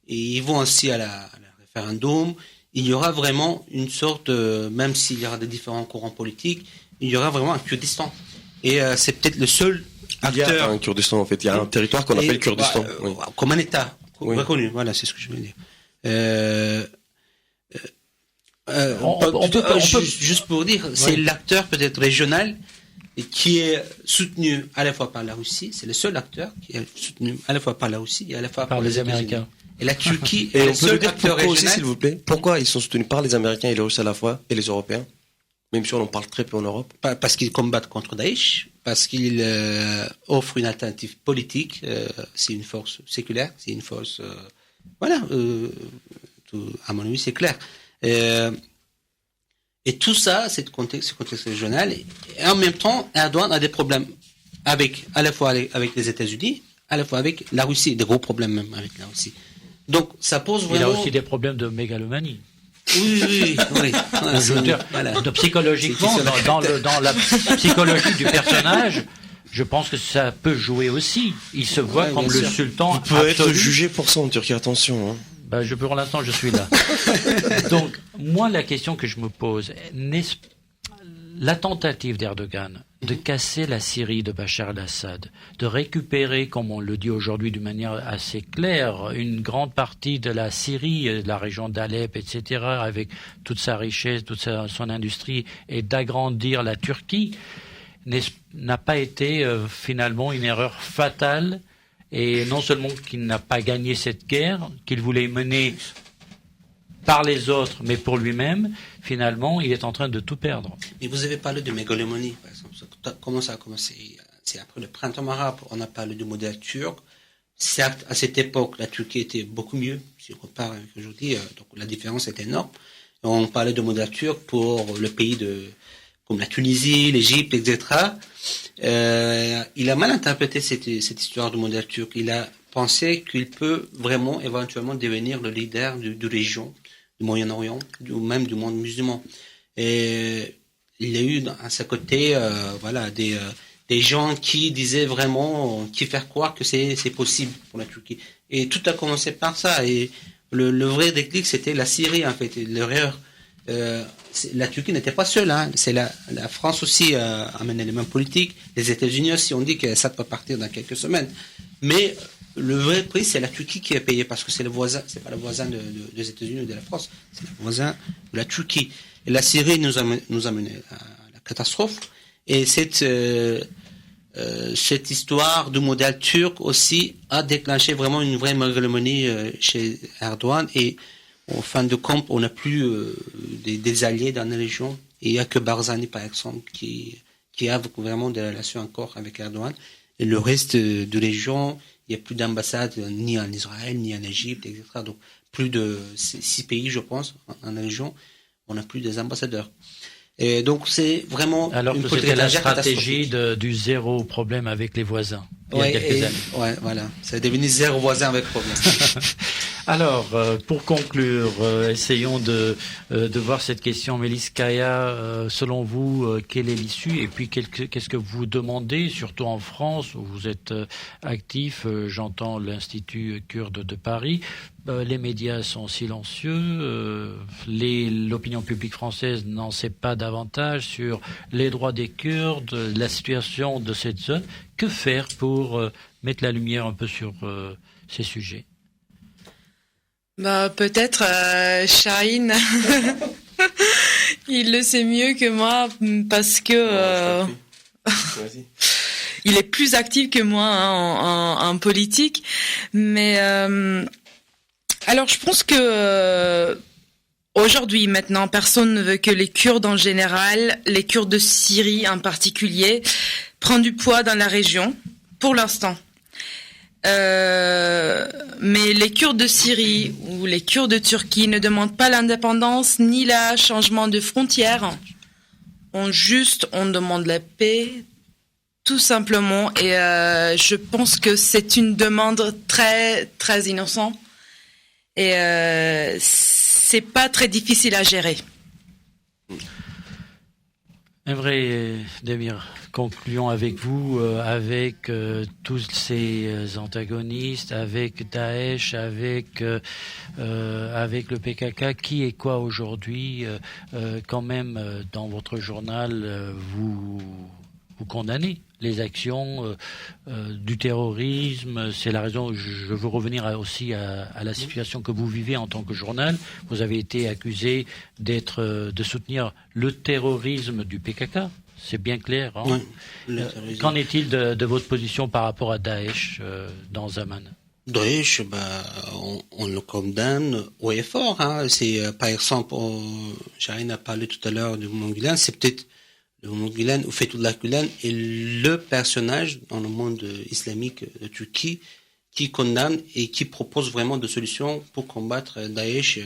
et ils vont aussi à la référendum. Il y aura vraiment une sorte, même s'il y aura des différents courants politiques, il y aura vraiment un Kurdistan. Et c'est peut-être le seul acteur. Il y a un Kurdistan, en fait. Il y a un territoire qu'on appelle Kurdistan. Oui. Comme un État reconnu. Voilà, c'est ce que je veux dire. Juste pour dire, c'est l'acteur peut-être régional qui est soutenu à la fois par la Russie. C'est le seul acteur qui est soutenu à la fois par la Russie et à la fois par les Américains. Et la Turquie est le seul acteur régional. Aussi, s'il vous plaît, pourquoi ils sont soutenus par les Américains et les Russes à la fois, et les Européens, même si on en parle très peu en Europe? Parce qu'ils combattent contre Daesh, parce qu'ils offrent une alternative politique. C'est une force séculaire, c'est une force... à mon avis, c'est clair. Et tout ça, c'est ce contexte régional. Et en même temps, Erdogan a des problèmes à la fois avec les États-Unis, à la fois avec la Russie, des gros problèmes même avec la Russie. Donc, ça pose vraiment... Il a aussi des problèmes de mégalomanie. Oui. Je veux dire, psychologiquement, dans la psychologie du personnage, je pense que ça peut jouer aussi. Il se voit comme le sultan. Il peut être jugé pour ça en Turquie, attention. Pour l'instant, je suis là. Donc, moi, la question que je me pose, la tentative d'Erdogan de casser la Syrie de Bachar el-Assad, de récupérer, comme on le dit aujourd'hui d'une manière assez claire, une grande partie de la Syrie, de la région d'Alep, etc., avec toute sa richesse, toute son industrie, et d'agrandir la Turquie, n'a pas été finalement une erreur fatale, et non seulement qu'il n'a pas gagné cette guerre, qu'il voulait mener par les autres, mais pour lui-même, finalement, il est en train de tout perdre. Et vous avez parlé de mégalomanie, par exemple. Comment ça a commencé? C'est après le printemps arabe. On a parlé du modèle turc. Certes, à cette époque, la Turquie était beaucoup mieux, si on compare avec aujourd'hui. Donc la différence est énorme. On parlait de modèle turc pour le pays comme la Tunisie, l'Égypte, etc. Il a mal interprété cette histoire du modèle turc. Il a pensé qu'il peut vraiment, éventuellement, devenir le leader du région, du Moyen-Orient, ou même du monde musulman. Et il y a eu à sa côté, des gens qui disaient vraiment, qui faire croire que c'est possible pour la Turquie. Et tout a commencé par ça. Et le vrai déclic, c'était la Syrie, en fait. L'erreur, la Turquie n'était pas seule, hein. C'est la France aussi a mené les mêmes politiques. Les États-Unis aussi ont dit que ça va partir dans quelques semaines. Mais le vrai prix, c'est la Turquie qui a payé, parce que c'est le voisin, c'est pas le voisin des États-Unis ou de la France, c'est le voisin de la Turquie. Et la Syrie nous a mené à la catastrophe. Et cette histoire du modèle turc aussi a déclenché vraiment une vraie mégalomanie chez Erdogan. Et en fin de compte, on n'a plus des alliés dans la région. Et il n'y a que Barzani, par exemple, qui a vraiment des relations encore avec Erdogan. Et le reste de région, il n'y a plus d'ambassade ni en Israël, ni en Égypte, etc. Donc, plus de 6 pays, je pense, en région, on n'a plus des ambassadeurs. Et donc, c'est vraiment alors une que politique c'était la étrangère stratégie catastrophique. du zéro problème avec les voisins il y a quelques années. Ouais, voilà. C'est devenu zéro voisin avec problème. Alors, pour conclure, essayons de voir cette question. Mélis Kaya, selon vous, quelle est l'issue? Et puis, qu'est-ce que vous demandez, surtout en France, où vous êtes actif? J'entends l'Institut kurde de Paris. Les médias sont silencieux. L'opinion publique française n'en sait pas davantage sur les droits des Kurdes, la situation de cette zone. Que faire pour mettre la lumière un peu sur ces sujets? Peut-être Shahin, il le sait mieux que moi parce que il est plus actif que moi en politique. Mais alors je pense que aujourd'hui, maintenant, personne ne veut que les Kurdes en général, les Kurdes de Syrie en particulier, prennent du poids dans la région pour l'instant. Mais les Kurdes de Syrie ou les Kurdes de Turquie ne demandent pas l'indépendance ni le changement de frontières. On demande la paix, tout simplement. Et je pense que c'est une demande très, très innocente. Et c'est pas très difficile à gérer. Emre Demir, concluons avec vous, avec tous ces antagonistes, avec Daesh, avec le PKK, qui est quoi aujourd'hui? Quand même, dans votre journal, vous condamnez les actions du terrorisme. C'est la raison, je veux revenir aussi à la situation que vous vivez en tant que journal. Vous avez été accusé de soutenir le terrorisme du PKK. C'est bien clair. Hein? Oui, qu'en est-il de votre position par rapport à Daesh dans Zaman? Daesh, on le condamne haut et fort. Hein. C'est, par exemple, Shahin a parlé tout à l'heure du Mont Gulen, c'est peut-être le Mont Gulen ou Fethullah Gulen est le personnage dans le monde islamique de Turquie qui condamne et qui propose vraiment des solutions pour combattre Daesh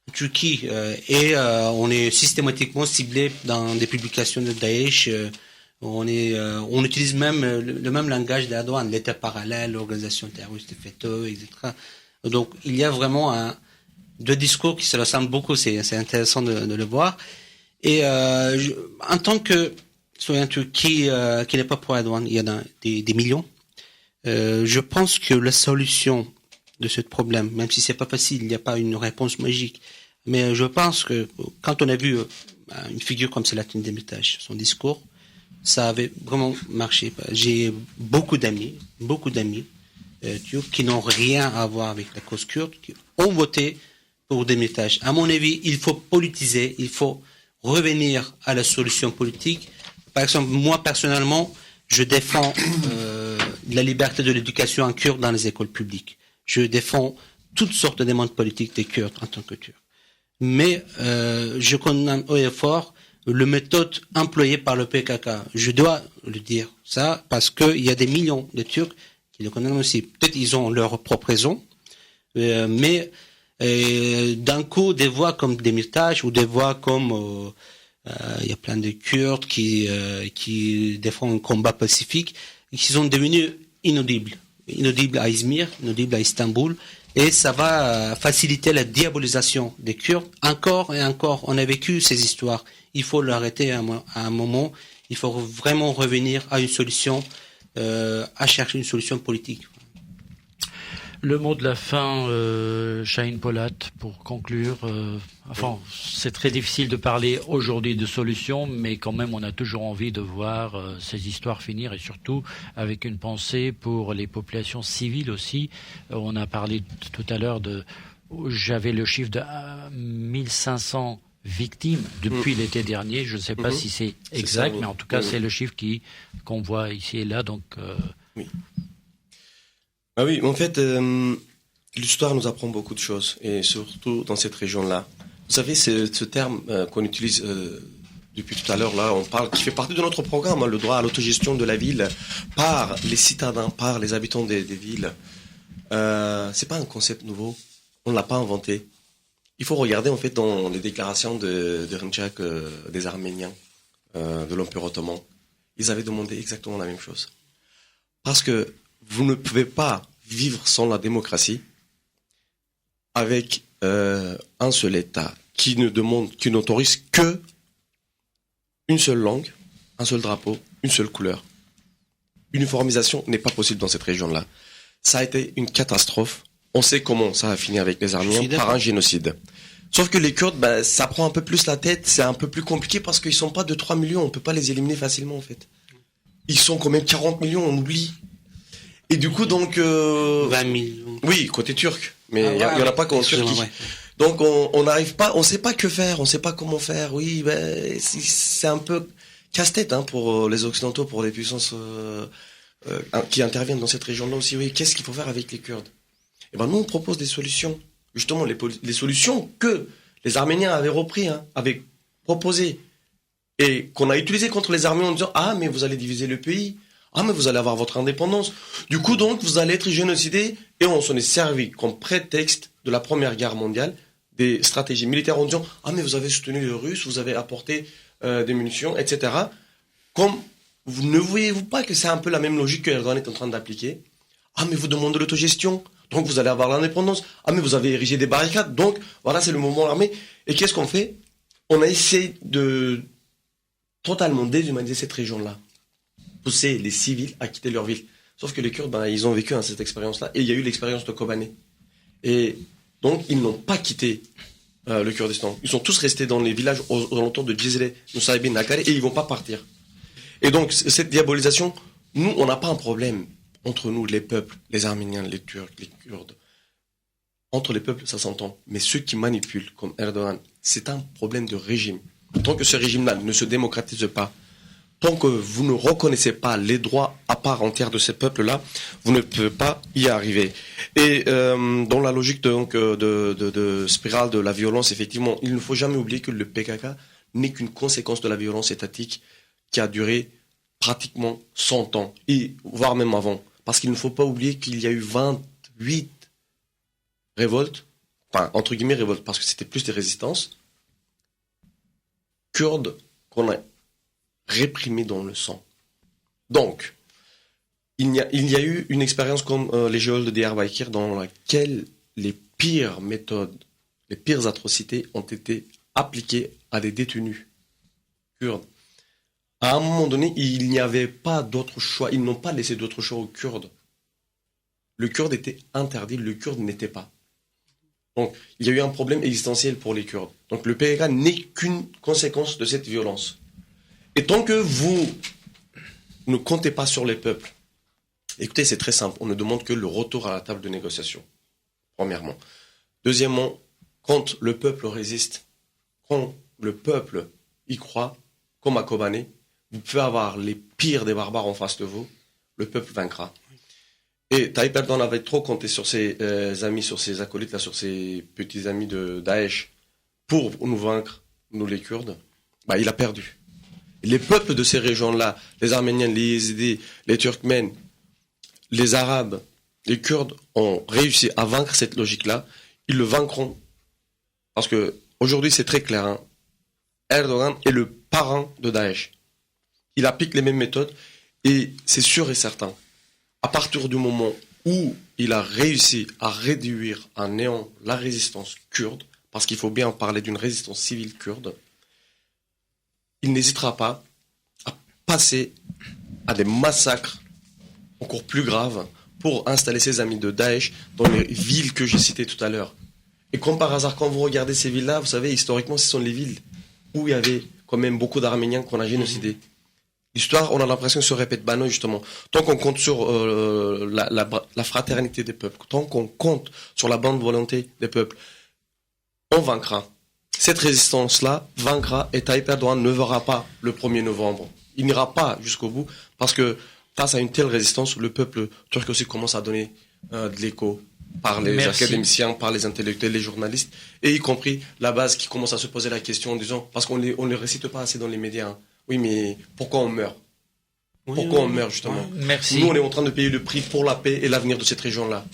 en Turquie. On est systématiquement ciblé dans des publications de Daesh. On utilise même le même langage d'Erdogan, l'État parallèle, l'organisation terroriste FETÖ, etc. Donc il y a vraiment deux discours qui se ressemblent beaucoup. C'est intéressant de le voir. Et en tant que citoyen turc qui n'est pas pour Erdogan, il y en a des millions. Je pense que la solution de ce problème, même si c'est pas facile, il n'y a pas une réponse magique, mais je pense que quand on a vu une figure comme Selahattin Demirtas, son discours, ça avait vraiment marché. J'ai beaucoup d'amis turcs qui n'ont rien à voir avec la cause kurde, qui ont voté pour Demirtas. À mon avis, il faut politiser, il faut revenir à la solution politique. Par exemple, moi personnellement, je défends la liberté de l'éducation en kurde dans les écoles publiques. Je défends toutes sortes de demandes politiques des Kurdes en tant que Turc. Mais je condamne haut et fort la méthode employée par le PKK. Je dois le dire ça parce qu'il y a des millions de Turcs qui le condamnent aussi. Peut-être ils ont leur propre raison, mais d'un coup, des voix comme Demirtas ou des voix comme il y a plein de Kurdes qui défendent un combat pacifique et qui sont devenus inaudibles à Izmir, inaudibles à Istanbul, et ça va faciliter la diabolisation des Kurdes. Encore et encore, on a vécu ces histoires. Il faut l'arrêter à un moment. Il faut vraiment revenir à une solution, à chercher une solution politique. Le mot de la fin, Shahin Polat, pour conclure. C'est très difficile de parler aujourd'hui de solutions, mais quand même, on a toujours envie de voir ces histoires finir, et surtout avec une pensée pour les populations civiles aussi. On a parlé tout à l'heure j'avais le chiffre de 1500 victimes depuis l'été dernier. Je ne sais pas si c'est exact, mais en tout cas, c'est le chiffre qu'on voit ici et là. Donc, oui. Ah oui, en fait, L'histoire nous apprend beaucoup de choses, et surtout dans cette région-là. Vous savez, ce terme qu'on utilise depuis tout à l'heure, là, on parle, qui fait partie de notre programme, hein, le droit à l'autogestion de la ville par les citadins, par les habitants des villes. C'est pas un concept nouveau, on l'a pas inventé. Il faut regarder en fait dans les déclarations de Rymchak des Arméniens de l'Empire ottoman. Ils avaient demandé exactement la même chose. Parce que vous ne pouvez pas vivre sans la démocratie avec un seul État qui n'autorise que une seule langue, un seul drapeau, une seule couleur. Uniformisation n'est pas possible dans cette région-là. Ça a été une catastrophe. On sait comment ça a fini avec les Arméniens par un génocide. Sauf que les Kurdes, ça prend un peu plus la tête, c'est un peu plus compliqué parce qu'ils sont pas de 3 millions, on peut pas les éliminer facilement en fait. Ils sont quand même 40 millions, on oublie. Et du coup donc... 20 millions. Oui, côté turc, mais il y en a pas qu'en Turquie. Ouais. Donc on n'arrive pas, on sait pas que faire, on sait pas comment faire. Oui, c'est un peu casse-tête pour les Occidentaux, pour les puissances qui interviennent dans cette région-là aussi. Oui, qu'est-ce qu'il faut faire avec les Kurdes? Et nous on propose des solutions, justement les solutions que les Arméniens avaient repris, avaient proposées et qu'on a utilisées contre les Arméniens en disant mais vous allez diviser le pays, mais vous allez avoir votre indépendance. Du coup donc vous allez être génocidés, et on s'en est servi comme prétexte de la Première Guerre mondiale, des stratégies militaires en disant mais vous avez soutenu les Russes, vous avez apporté des munitions, etc. Comme ne voyez-vous pas que c'est un peu la même logique que Erdogan est en train d'appliquer? Mais vous demandez l'autogestion, donc vous allez avoir l'indépendance. Mais vous avez érigé des barricades, donc voilà, c'est le mouvement armé. Et qu'est-ce qu'on fait? On a essayé de totalement déshumaniser cette région-là, pousser les civils à quitter leur ville. Sauf que les Kurdes, ils ont vécu cette expérience-là, et il y a eu l'expérience de Kobané. Et donc, ils n'ont pas quitté le Kurdistan. Ils sont tous restés dans les villages aux alentours de Cizre, Nusaybin, Nakkari, et ils vont pas partir. Et donc, cette diabolisation, nous, on n'a pas un problème entre nous, les peuples, les Arméniens, les Turcs, les Kurdes. Entre les peuples, ça s'entend. Mais ceux qui manipulent, comme Erdogan, c'est un problème de régime. Tant que ce régime-là ne se démocratise pas, tant que vous ne reconnaissez pas les droits à part entière de ces peuples-là, vous ne pouvez pas y arriver. Et dans la logique de spirale de la violence, effectivement, il ne faut jamais oublier que le PKK n'est qu'une conséquence de la violence étatique qui a duré pratiquement 100 ans, et voire même avant. Parce qu'il ne faut pas oublier qu'il y a eu 28 révoltes, enfin, entre guillemets révoltes, parce que c'était plus des résistances, kurdes qu'on a réprimées dans le sang. Donc, il y a eu une expérience comme les geôles de Diyarbakir dans laquelle les pires méthodes, les pires atrocités ont été appliquées à des détenus kurdes. À un moment donné, il n'y avait pas d'autre choix. Ils n'ont pas laissé d'autre choix aux Kurdes. Le Kurde était interdit, le Kurde n'était pas. Donc, il y a eu un problème existentiel pour les Kurdes. Donc, le PKK n'est qu'une conséquence de cette violence. Et tant que vous ne comptez pas sur les peuples, écoutez, c'est très simple. On ne demande que le retour à la table de négociation, premièrement. Deuxièmement, quand le peuple résiste, quand le peuple y croit, comme à Kobané, vous pouvez avoir les pires des barbares en face de vous, le peuple vaincra. Et Tayyip Erdogan avait trop compté sur ses amis, sur ses acolytes, là, sur ses petits amis de Daesh, pour nous vaincre, nous les Kurdes. Il a perdu. Et les peuples de ces régions-là, les Arméniens, les Yézidis, les Turkmènes, les Arabes, les Kurdes ont réussi à vaincre cette logique-là. Ils le vaincront. Parce que aujourd'hui, c'est très clair. Erdogan est le parrain de Daesh. Il applique les mêmes méthodes, et c'est sûr et certain. À partir du moment où il a réussi à réduire à néant la résistance kurde, parce qu'il faut bien parler d'une résistance civile kurde, il n'hésitera pas à passer à des massacres encore plus graves pour installer ses amis de Daesh dans les villes que j'ai citées tout à l'heure. Et comme par hasard, quand vous regardez ces villes-là, vous savez, historiquement, ce sont les villes où il y avait quand même beaucoup d'Arméniens qu'on a génocidés. L'histoire, on a l'impression que se répète. Non, justement. Tant qu'on compte sur la fraternité des peuples, tant qu'on compte sur la bonne volonté des peuples, on vaincra. Cette résistance-là vaincra, et Tayyip Erdogan ne verra pas le 1er novembre. Il n'ira pas jusqu'au bout, parce que face à une telle résistance, le peuple turc aussi commence à donner de l'écho par les Merci. académiciens, par les intellectuels, les journalistes, et y compris la base qui commence à se poser la question en disant, parce qu'on ne le récite pas assez dans les médias, hein. Oui, mais pourquoi on meurt? Pourquoi on meurt, justement? Merci. Nous, on est en train de payer le prix pour la paix et l'avenir de cette région-là.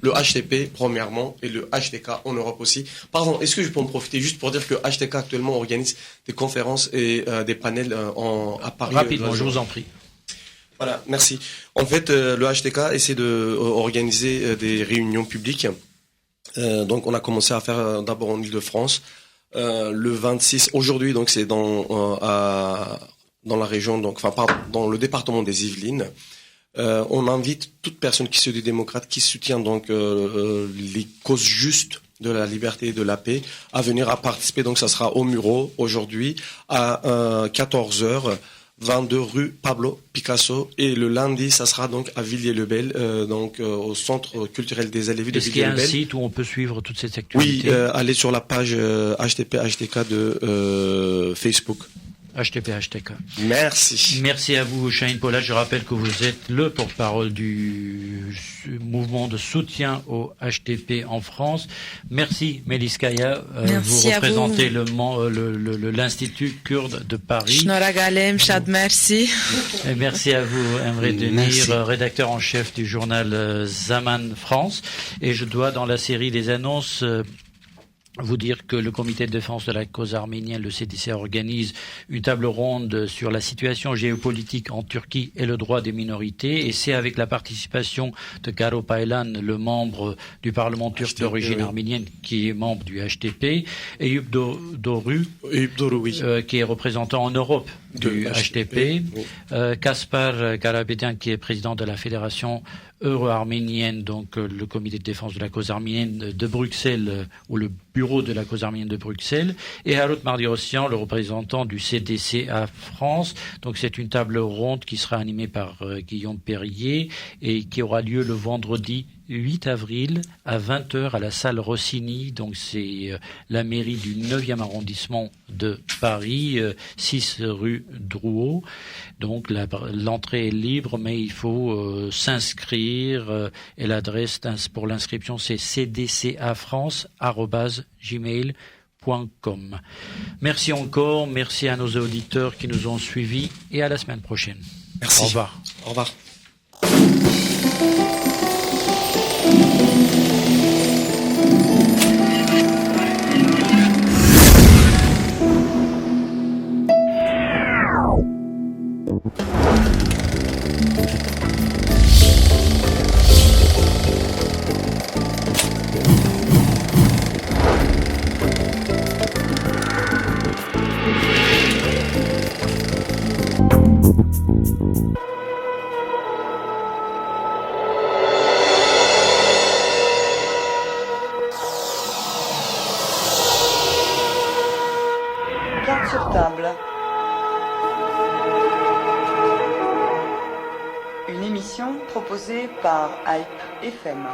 Le HTP, premièrement, et le HTK en Europe aussi. Pardon, est-ce que je peux en profiter juste pour dire que HTK actuellement organise des conférences et des panels à Paris? Rapidement, je vous en prie. Voilà, merci. En fait, le HTK essaie de organiser des réunions publiques. Donc, on a commencé à faire d'abord en Île-de-France. Le 26, aujourd'hui, donc c'est dans la région, donc dans le département des Yvelines. On invite toute personne qui se dit démocrate, qui soutient donc les causes justes de la liberté et de la paix, à venir à participer. Donc ça sera au Muro aujourd'hui à 14h. 22 rue Pablo Picasso, et le lundi ça sera donc à Villiers-le-Bel, au centre culturel des élèves de Est-ce qu'il y a un Villiers-le-Bel. site où on peut suivre toutes ces Oui, actualités? allez sur la page HTP HTK de Facebook. HTP, HTK. Merci. Merci à vous, Chahine Polat. Je rappelle que vous êtes le porte-parole du mouvement de soutien au HTP en France. Merci, Melis Kaya. Merci vous à représentez vous. l'Institut kurde de Paris. Shnora Galem, Chad, merci. Et merci à vous, Emre Merci. Denir, rédacteur en chef du journal Zaman France. Et je dois, dans la série des annonces, vous dire que le comité de défense de la cause arménienne, le CDC, organise une table ronde sur la situation géopolitique en Turquie et le droit des minorités. Et c'est avec la participation de Garo Paylan, le membre du Parlement turc HTP, d'origine oui. arménienne, qui est membre du HTP, et Eyüp Doru, Oui. qui est représentant en Europe du De HTP, oui. Kaspar Karabedian, qui est président de la Fédération euro-arménienne, donc le comité de défense de la cause arménienne de Bruxelles, ou le bureau de la cause arménienne de Bruxelles, et Harut Mardirossian, le représentant du CDC à France. Donc c'est une table ronde qui sera animée par Guillaume Perrier et qui aura lieu le vendredi 8 avril à 20h à la salle Rossini. Donc c'est la mairie du 9e arrondissement de Paris, 6 rue Drouot. Donc l'entrée est libre, mais il faut s'inscrire, et l'adresse pour l'inscription c'est cdcafrance@gmail.com. Merci encore, merci à nos auditeurs qui nous ont suivis, et à la semaine prochaine. Merci. Au revoir. Au revoir. Carte sur table. Une émission proposée par Hype FM.